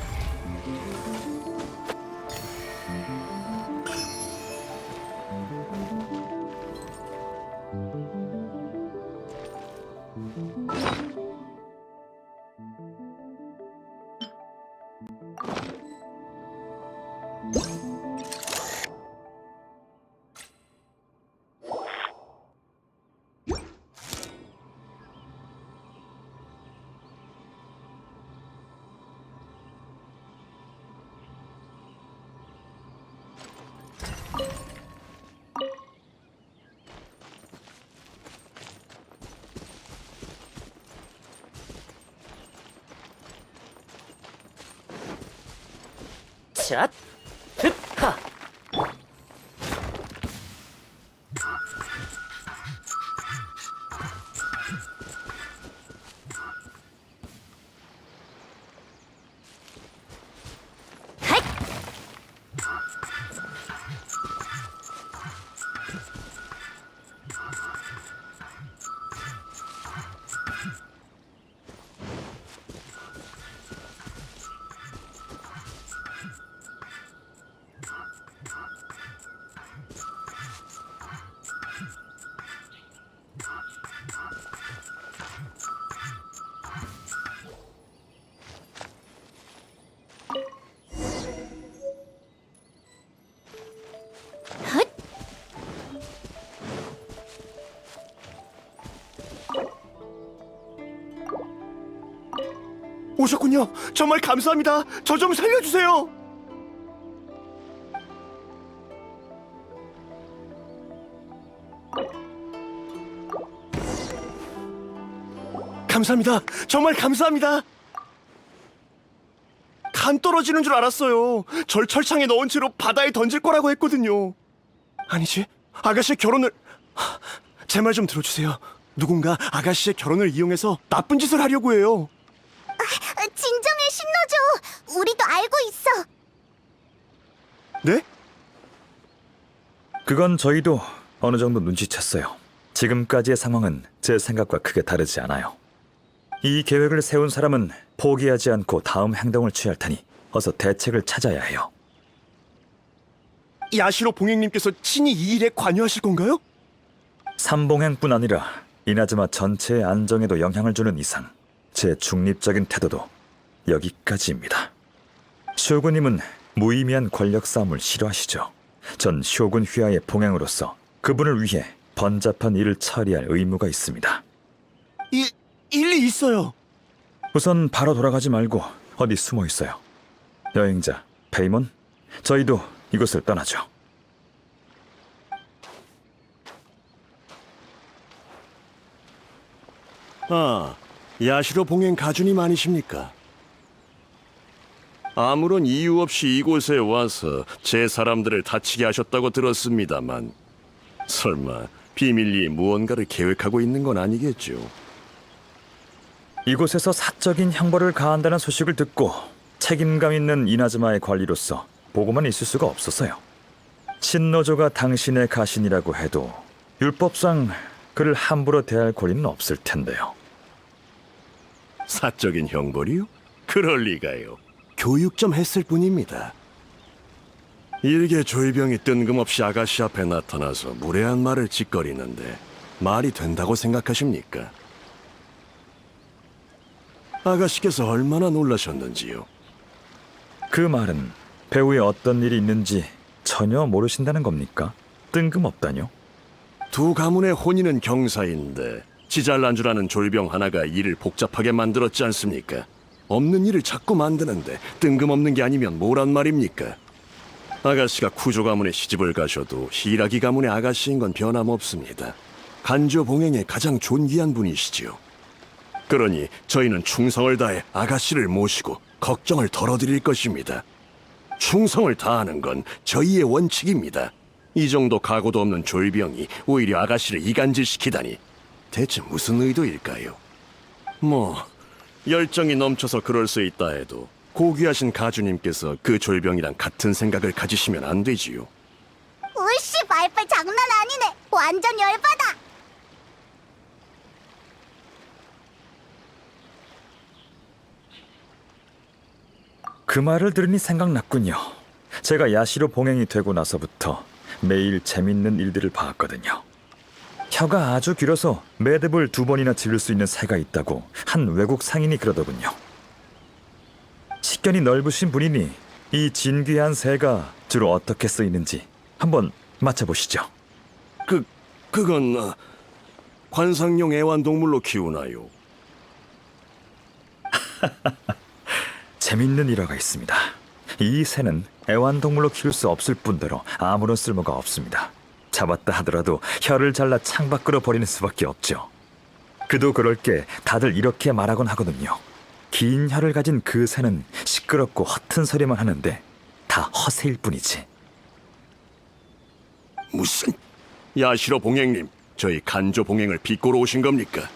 샷! 흑하! 오셨군요. 정말 감사합니다. 저 좀 살려주세요. 감사합니다. 정말 감사합니다. 간 떨어지는 줄 알았어요. 절 철창에 넣은 채로 바다에 던질 거라고 했거든요. 아니지, 아가씨의 결혼을... 제 말 좀 들어주세요. 누군가 아가씨의 결혼을 이용해서 나쁜 짓을 하려고 해요. 진정해, 신노조! 우리도 알고 있어! 네? 그건 저희도 어느 정도 눈치챘어요. 지금까지의 상황은 제 생각과 크게 다르지 않아요. 이 계획을 세운 사람은 포기하지 않고 다음 행동을 취할 테니 어서 대책을 찾아야 해요. 야시로 봉행님께서 친히 이 일에 관여하실 건가요? 삼봉행뿐 아니라 이나즈마 전체의 안정에도 영향을 주는 이상 제 중립적인 태도도 여기까지입니다. 쇼군님은 무의미한 권력 싸움을 싫어하시죠. 전 쇼군 휘하의 봉행으로서 그분을 위해 번잡한 일을 처리할 의무가 있습니다. 일리 있어요. 우선 바로 돌아가지 말고 어디 숨어 있어요. 여행자 페이몬, 저희도 이곳을 떠나죠. 아, 야시로 봉행 가주님 아니십니까? 아무런 이유 없이 이곳에 와서 제 사람들을 다치게 하셨다고 들었습니다만 설마 비밀리에 무언가를 계획하고 있는 건 아니겠죠? 이곳에서 사적인 형벌을 가한다는 소식을 듣고 책임감 있는 이나즈마의 관리로서 보고만 있을 수가 없었어요. 신노조가 당신의 가신이라고 해도 율법상 그를 함부로 대할 권리는 없을 텐데요. 사적인 형벌이요? 그럴 리가요. 교육 좀 했을 뿐입니다. 일개 졸병이 뜬금없이 아가씨 앞에 나타나서 무례한 말을 짓거리는데 말이 된다고 생각하십니까? 아가씨께서 얼마나 놀라셨는지요? 그 말은 배후에 어떤 일이 있는지 전혀 모르신다는 겁니까? 뜬금없다뇨? 두 가문의 혼인은 경사인데 지잘난 줄 아는 졸병 하나가 일을 복잡하게 만들었지 않습니까? 없는 일을 자꾸 만드는데 뜬금없는 게 아니면 뭐란 말입니까? 아가씨가 쿠조 가문에 시집을 가셔도 히라기 가문의 아가씨인 건 변함없습니다. 간조 봉행의 가장 존귀한 분이시지요. 그러니 저희는 충성을 다해 아가씨를 모시고 걱정을 덜어드릴 것입니다. 충성을 다하는 건 저희의 원칙입니다. 이 정도 각오도 없는 졸병이 오히려 아가씨를 이간질시키다니 대체 무슨 의도일까요? 뭐 열정이 넘쳐서 그럴 수 있다 해도 고귀하신 가주님께서 그 졸병이랑 같은 생각을 가지시면 안 되지요. 으씨, 말빨 장난 아니네. 완전 열받아. 그 말을 들으니 생각났군요. 제가 야시로 봉행이 되고 나서부터 매일 재밌는 일들을 봤거든요. 혀가 아주 길어서 매듭을 2번이나 지를 수 있는 새가 있다고 한 외국 상인이 그러더군요. 식견이 넓으신 분이니 이 진귀한 새가 주로 어떻게 쓰이는지 한번 맞춰보시죠. 그건 관상용 애완동물로 키우나요? 재밌는 일화가 있습니다. 이 새는 애완동물로 키울 수 없을 뿐더러 아무런 쓸모가 없습니다. 잡았다 하더라도 혀를 잘라 창밖으로 버리는 수밖에 없죠. 그도 그럴 게 다들 이렇게 말하곤 하거든요. 긴 혀를 가진 그 새는 시끄럽고 허튼 소리만 하는데 다 허세일 뿐이지. 무슨 야시로 봉행님, 저희 간조 봉행을 비꼬러 오신 겁니까?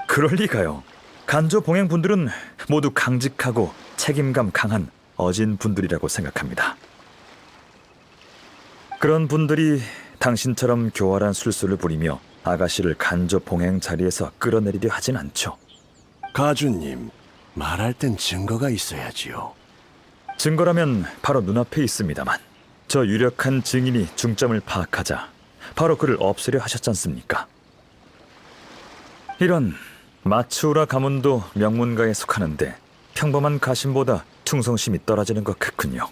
그럴 리가요. 간조 봉행 분들은 모두 강직하고 책임감 강한 어진 분들이라고 생각합니다. 그런 분들이 당신처럼 교활한 술수를 부리며 아가씨를 간조 봉행 자리에서 끌어내리려 하진 않죠. 가주님, 말할 땐 증거가 있어야지요. 증거라면 바로 눈앞에 있습니다만 저 유력한 증인이 중점을 파악하자 바로 그를 없애려 하셨지 않습니까? 이런 마츠우라 가문도 명문가에 속하는데 평범한 가신보다 충성심이 떨어지는 것 같군요.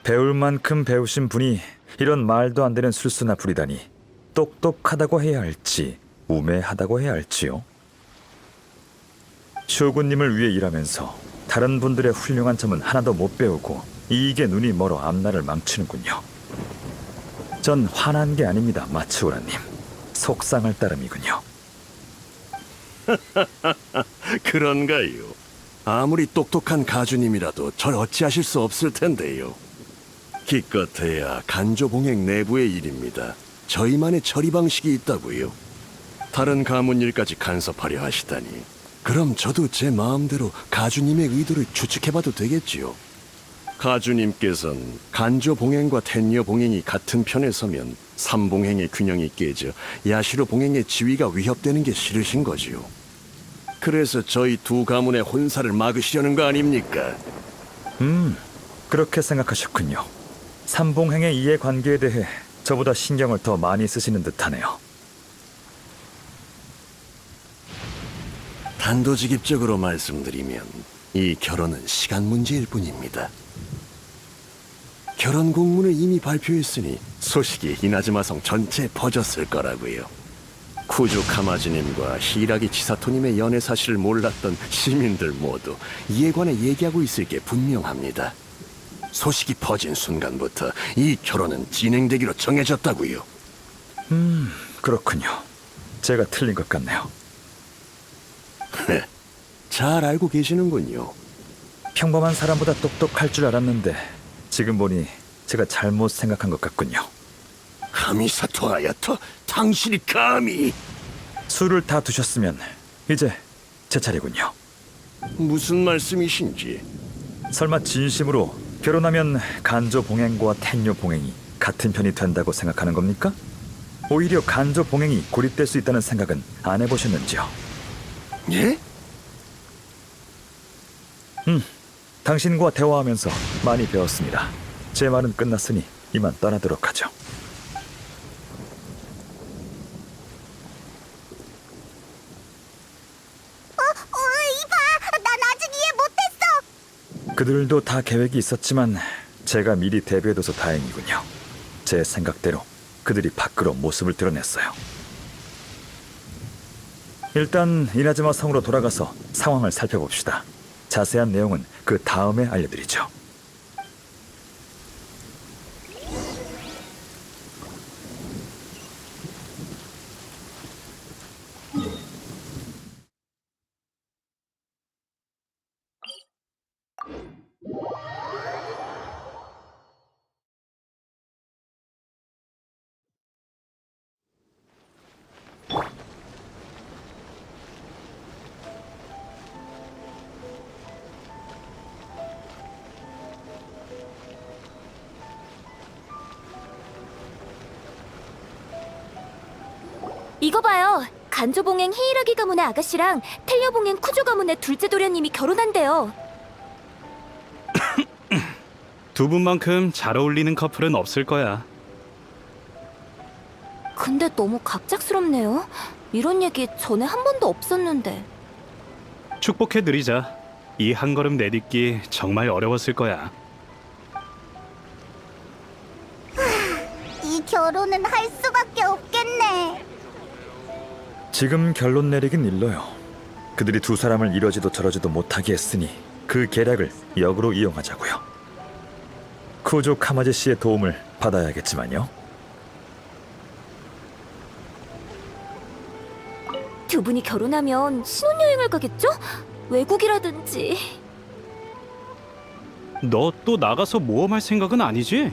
배울 만큼 배우신 분이 이런 말도 안 되는 술수나 부리다니 똑똑하다고 해야 할지 우매하다고 해야 할지요. 쇼군님을 위해 일하면서 다른 분들의 훌륭한 점은 하나도 못 배우고 이익에 눈이 멀어 앞날을 망치는군요. 전 화난 게 아닙니다, 마츠우라님. 속상할 따름이군요. 그런가요? 아무리 똑똑한 가주님이라도 절 어찌하실 수 없을 텐데요. 기껏해야 간조 봉행 내부의 일입니다. 저희만의 처리 방식이 있다고요. 다른 가문 일까지 간섭하려 하시다니. 그럼 저도 제 마음대로 가주님의 의도를 추측해봐도 되겠지요. 가주님께서는 간조 봉행과 텐녀 봉행이 같은 편에 서면 삼봉행의 균형이 깨져 야시로 봉행의 지위가 위협되는 게 싫으신 거지요. 그래서 저희 두 가문의 혼사를 막으시려는 거 아닙니까? 그렇게 생각하셨군요. 삼봉행의 이해관계에 대해 저보다 신경을 더 많이 쓰시는 듯하네요. 단도직입적으로 말씀드리면 이 결혼은 시간 문제일 뿐입니다. 결혼 공문을 이미 발표했으니 소식이 이나즈마성 전체에 퍼졌을 거라고요. 쿠조 카마지님과 히라기 치사토님의 연애 사실을 몰랐던 시민들 모두 이에 관해 얘기하고 있을 게 분명합니다. 소식이 퍼진 순간부터 이 결혼은 진행되기로 정해졌다고요. 그렇군요. 제가 틀린 것 같네요. 잘 알고 계시는군요. 평범한 사람보다 똑똑할 줄 알았는데 지금 보니 제가 잘못 생각한 것 같군요. 카미사토 아야토, 당신이 감히... 술을 다 두셨으면 이제 제 차례군요. 무슨 말씀이신지... 설마 진심으로 결혼하면 간조 봉행과 텐요 봉행이 같은 편이 된다고 생각하는 겁니까? 오히려 간조 봉행이 고립될 수 있다는 생각은 안 해보셨는지요? 예? 당신과 대화하면서 많이 배웠습니다. 제 말은 끝났으니 이만 떠나도록 하죠. 이봐! 난 아직 이해 못했어! 그들도 다 계획이 있었지만 제가 미리 대비해둬서 다행이군요. 제 생각대로 그들이 밖으로 모습을 드러냈어요. 일단 이나즈마 성으로 돌아가서 상황을 살펴봅시다. 자세한 내용은 그 다음에 알려드리죠. 이거 봐요. 간조봉행 히이라기 가문의 아가씨랑 텔려봉행 쿠조 가문의 둘째 도련님이 결혼한대요. 두 분만큼 잘 어울리는 커플은 없을 거야. 근데 너무 갑작스럽네요. 이런 얘기 전에 한 번도 없었는데. 축복해드리자. 이 한 걸음 내딛기 정말 어려웠을 거야. 이 결혼은 할 수밖에 없겠네. 지금 결론 내리긴 일러요. 그들이 두 사람을 이러지도 저러지도 못하게 했으니 그 계략을 역으로 이용하자고요. 쿠조 카마지 씨의 도움을 받아야겠지만요. 두 분이 결혼하면 신혼여행을 가겠죠? 외국이라든지. 너 또 나가서 모험할 생각은 아니지?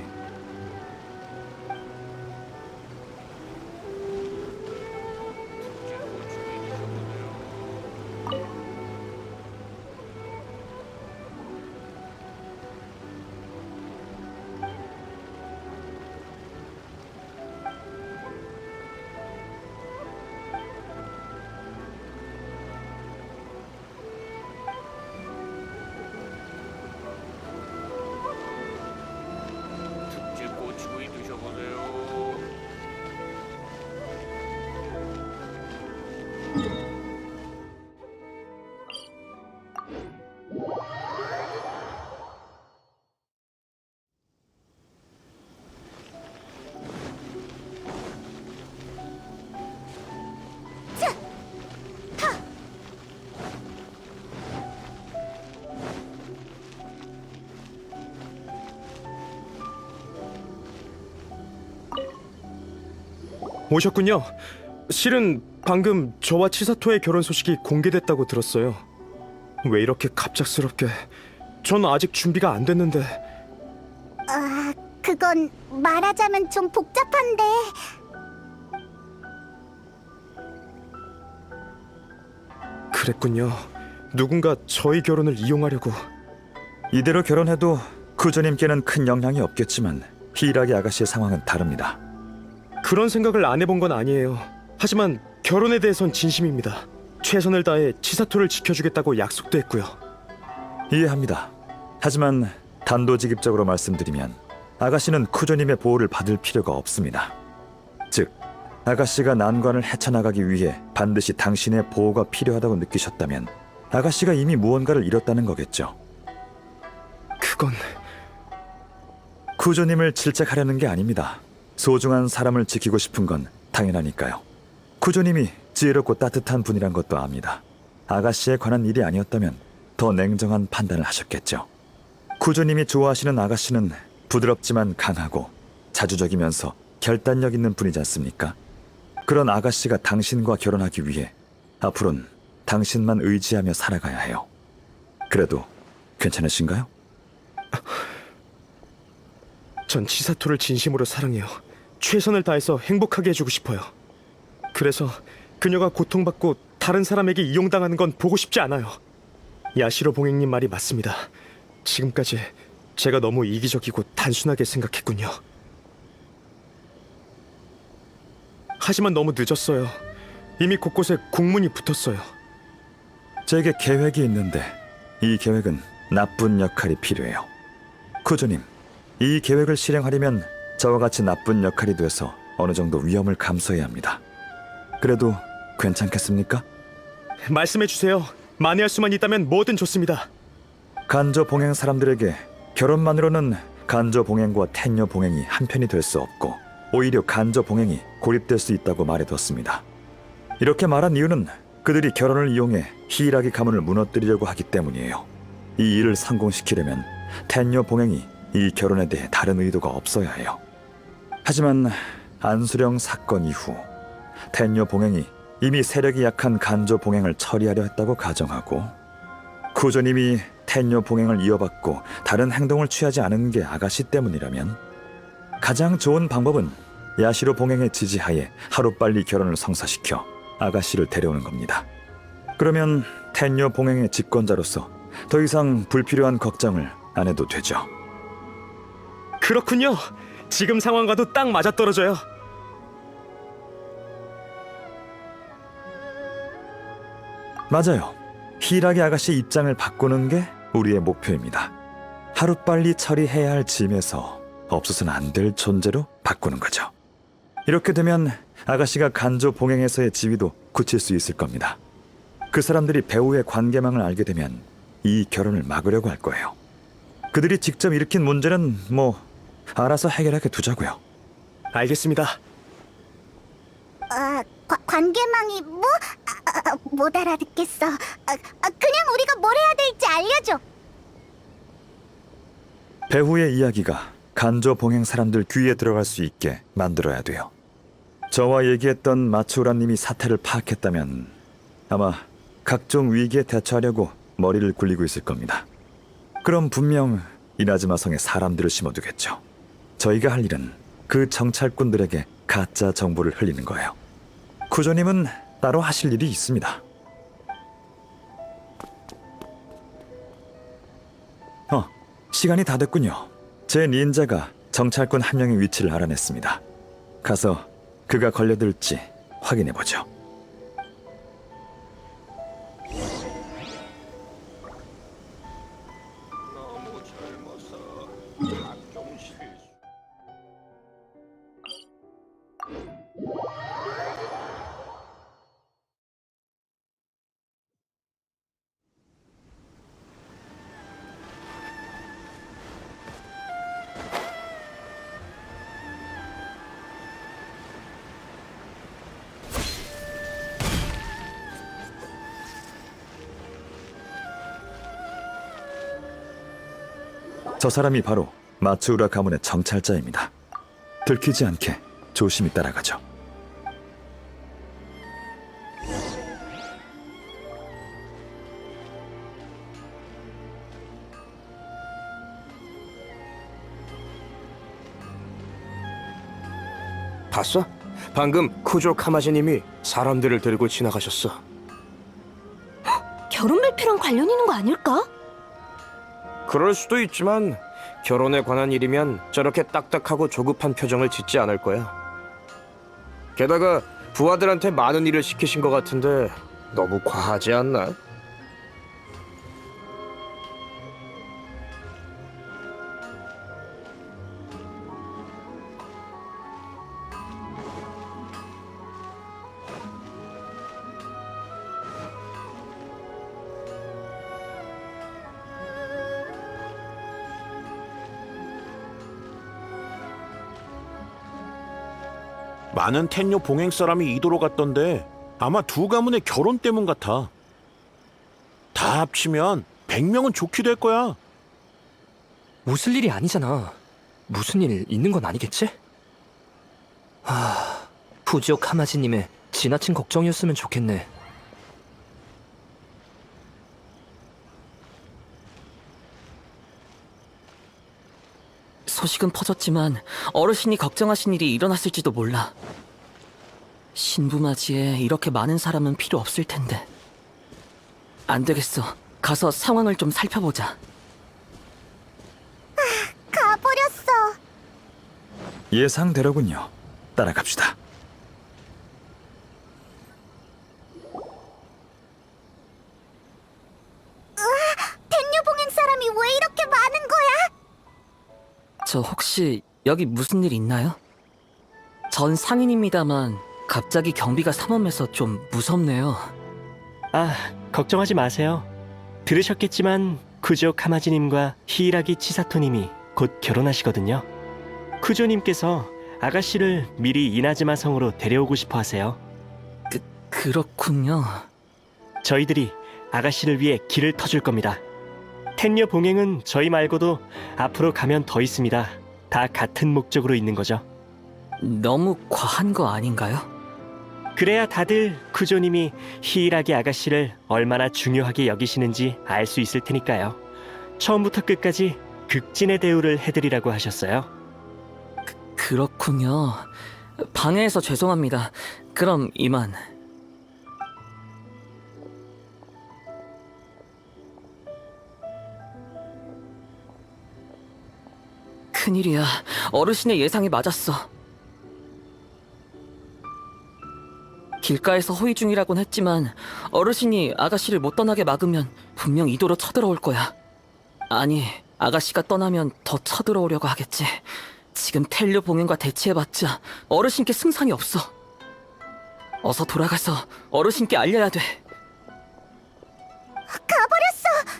오셨군요. 실은 방금 저와 치사토의 결혼 소식이 공개됐다고 들었어요. 왜 이렇게 갑작스럽게? 전 아직 준비가 안 됐는데. 그건 말하자면 좀 복잡한데. 그랬군요. 누군가 저희 결혼을 이용하려고. 이대로 결혼해도 쿠조님께는 큰 영향이 없겠지만 히이라기 아가씨의 상황은 다릅니다. 그런 생각을 안 해본 건 아니에요. 하지만 결혼에 대해선 진심입니다. 최선을 다해 치사토를 지켜주겠다고 약속도 했고요. 이해합니다. 하지만 단도직입적으로 말씀드리면 아가씨는 쿠조님의 보호를 받을 필요가 없습니다. 즉, 아가씨가 난관을 헤쳐나가기 위해 반드시 당신의 보호가 필요하다고 느끼셨다면 아가씨가 이미 무언가를 잃었다는 거겠죠. 그건 쿠조님을 질책하려는 게 아닙니다. 소중한 사람을 지키고 싶은 건 당연하니까요. 쿠조님이 지혜롭고 따뜻한 분이란 것도 압니다. 아가씨에 관한 일이 아니었다면 더 냉정한 판단을 하셨겠죠. 쿠조님이 좋아하시는 아가씨는 부드럽지만 강하고 자주적이면서 결단력 있는 분이지 않습니까? 그런 아가씨가 당신과 결혼하기 위해 앞으로는 당신만 의지하며 살아가야 해요. 그래도 괜찮으신가요? 전 치사토를 진심으로 사랑해요. 최선을 다해서 행복하게 해주고 싶어요. 그래서 그녀가 고통받고 다른 사람에게 이용당하는 건 보고 싶지 않아요. 야시로 봉행님 말이 맞습니다. 지금까지 제가 너무 이기적이고 단순하게 생각했군요. 하지만 너무 늦었어요. 이미 곳곳에 공문이 붙었어요. 제게 계획이 있는데 이 계획은 나쁜 역할이 필요해요. 쿠조님, 이 계획을 실행하려면 저와 같이 나쁜 역할이 돼서 어느 정도 위험을 감수해야 합니다. 그래도 괜찮겠습니까? 말씀해주세요. 만회할 수만 있다면 뭐든 좋습니다. 간조 봉행 사람들에게 결혼만으로는 간조 봉행과 텐녀 봉행이 한편이 될 수 없고 오히려 간조 봉행이 고립될 수 있다고 말해뒀습니다. 이렇게 말한 이유는 그들이 결혼을 이용해 히이라기 가문을 무너뜨리려고 하기 때문이에요. 이 일을 성공시키려면 텐녀 봉행이 이 결혼에 대해 다른 의도가 없어야 해요. 하지만 안수령 사건 이후 텐녀 봉행이 이미 세력이 약한 간조 봉행을 처리하려 했다고 가정하고 쿠조님이 텐녀 봉행을 이어받고 다른 행동을 취하지 않은 게 아가씨 때문이라면 가장 좋은 방법은 야시로 봉행의 지지하에 하루빨리 결혼을 성사시켜 아가씨를 데려오는 겁니다. 그러면 텐녀 봉행의 집권자로서 더 이상 불필요한 걱정을 안 해도 되죠. 그렇군요. 지금 상황과도 딱 맞아떨어져요. 맞아요. 히이라기 아가씨 입장을 바꾸는 게 우리의 목표입니다. 하루빨리 처리해야 할 짐에서 없어서는 안 될 존재로 바꾸는 거죠. 이렇게 되면 아가씨가 간조 봉행에서의 지위도 굳힐 수 있을 겁니다. 그 사람들이 배우의 관계망을 알게 되면 이 결혼을 막으려고 할 거예요. 그들이 직접 일으킨 문제는 알아서 해결하게 두자고요. 알겠습니다. 관계망이 못 알아듣겠어. 그냥 우리가 뭘 해야 될지 알려줘. 배후의 이야기가 간조 봉행 사람들 귀에 들어갈 수 있게 만들어야 돼요. 저와 얘기했던 마츠우라님이 사태를 파악했다면 아마 각종 위기에 대처하려고 머리를 굴리고 있을 겁니다. 그럼 분명 이나즈마 성에 사람들을 심어두겠죠. 저희가 할 일은 그 정찰꾼들에게 가짜 정보를 흘리는 거예요. 쿠조님은 따로 하실 일이 있습니다. 시간이 다 됐군요. 제 닌자가 정찰꾼 한 명의 위치를 알아냈습니다. 가서 그가 걸려들지 확인해보죠. 저 사람이 바로 마츠우라 가문의 정찰자입니다. 들키지 않게 조심히 따라가죠. 봤어? 방금 쿠조 카마지님이 사람들을 데리고 지나가셨어. 결혼 발표랑 관련 있는 거 아닐까? 그럴 수도 있지만 결혼에 관한 일이면 저렇게 딱딱하고 조급한 표정을 짓지 않을 거야. 게다가 부하들한테 많은 일을 시키신 것 같은데 너무 과하지 않나? 많은 텐녀 봉행 사람이 이도로 갔던데 아마 두 가문의 결혼 때문 같아. 다 합치면 100명은 좋게 될 거야. 웃을 일이 아니잖아. 무슨 일 있는 건 아니겠지? 부지오 카마지님의 지나친 걱정이었으면 좋겠네. 소식은 퍼졌지만 어르신이 걱정하신 일이 일어났을지도 몰라. 신부맞이에 이렇게 많은 사람은 필요 없을 텐데. 안 되겠어. 가서 상황을 좀 살펴보자. 가버렸어. 예상대로군요. 따라갑시다. 텐류 봉행 사람이 왜 이렇게 많은 거야? 저 혹시 여기 무슨 일 있나요? 전 상인입니다만 갑자기 경비가 삼엄해서 좀 무섭네요. 아, 걱정하지 마세요. 들으셨겠지만 쿠조 카마지님과 히이라기 치사토님이 곧 결혼하시거든요. 쿠조님께서 아가씨를 미리 이나즈마 성으로 데려오고 싶어 하세요. 그렇군요. 저희들이 아가씨를 위해 길을 터줄 겁니다. 텐녀 봉행은 저희 말고도 앞으로 가면 더 있습니다. 다 같은 목적으로 있는 거죠. 너무 과한 거 아닌가요? 그래야 다들 쿠조님이 히이라기 아가씨를 얼마나 중요하게 여기시는지 알 수 있을 테니까요. 처음부터 끝까지 극진의 대우를 해드리라고 하셨어요. 그렇군요. 방해해서 죄송합니다. 그럼 이만. 큰일이야. 어르신의 예상이 맞았어. 길가에서 호의 중이라곤 했지만 어르신이 아가씨를 못 떠나게 막으면 분명 이도로 쳐들어올 거야. 아니, 아가씨가 떠나면 더 쳐들어오려고 하겠지. 지금 텔류 봉행과 대치해봤자 어르신께 승산이 없어. 어서 돌아가서 어르신께 알려야 돼. 가버렸어.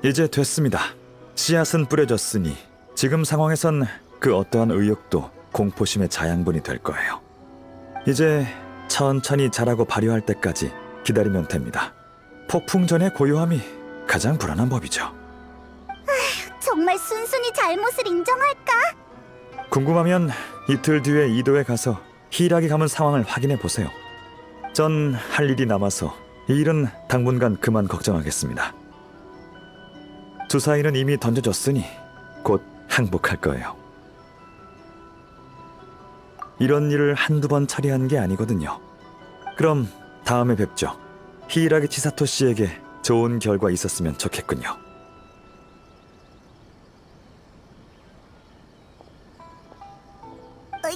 이제 됐습니다. 씨앗은 뿌려졌으니 지금 상황에선 그 어떠한 의욕도 공포심의 자양분이 될 거예요. 이제 천천히 자라고 발효할 때까지 기다리면 됩니다. 폭풍 전의 고요함이 가장 불안한 법이죠. 정말 순순히 잘못을 인정할까? 궁금하면 이틀 뒤에 이도에 가서 히이라기 가문 상황을 확인해 보세요. 전 할 일이 남아서 이 일은 당분간 그만 걱정하겠습니다. 주사위는 이미 던져졌으니 곧 항복할 거예요. 이런 일을 한두 번 처리한 게 아니거든요. 그럼 다음에 뵙죠. 히이라기 치사토 씨에게 좋은 결과 있었으면 좋겠군요.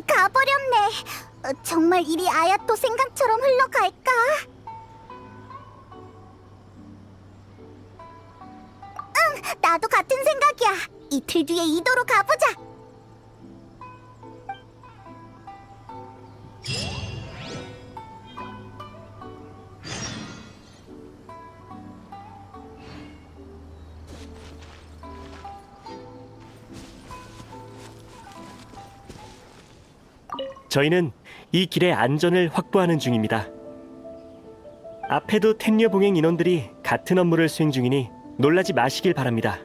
가버렸네. 정말 일이 아야토 생각처럼 흘러갈까? 응, 나도 같은 생각이야. 이틀 뒤에 이도로 가보자. 저희는 이 길의 안전을 확보하는 중입니다. 앞에도 텐녀 봉행 인원들이 같은 업무를 수행 중이니 놀라지 마시길 바랍니다.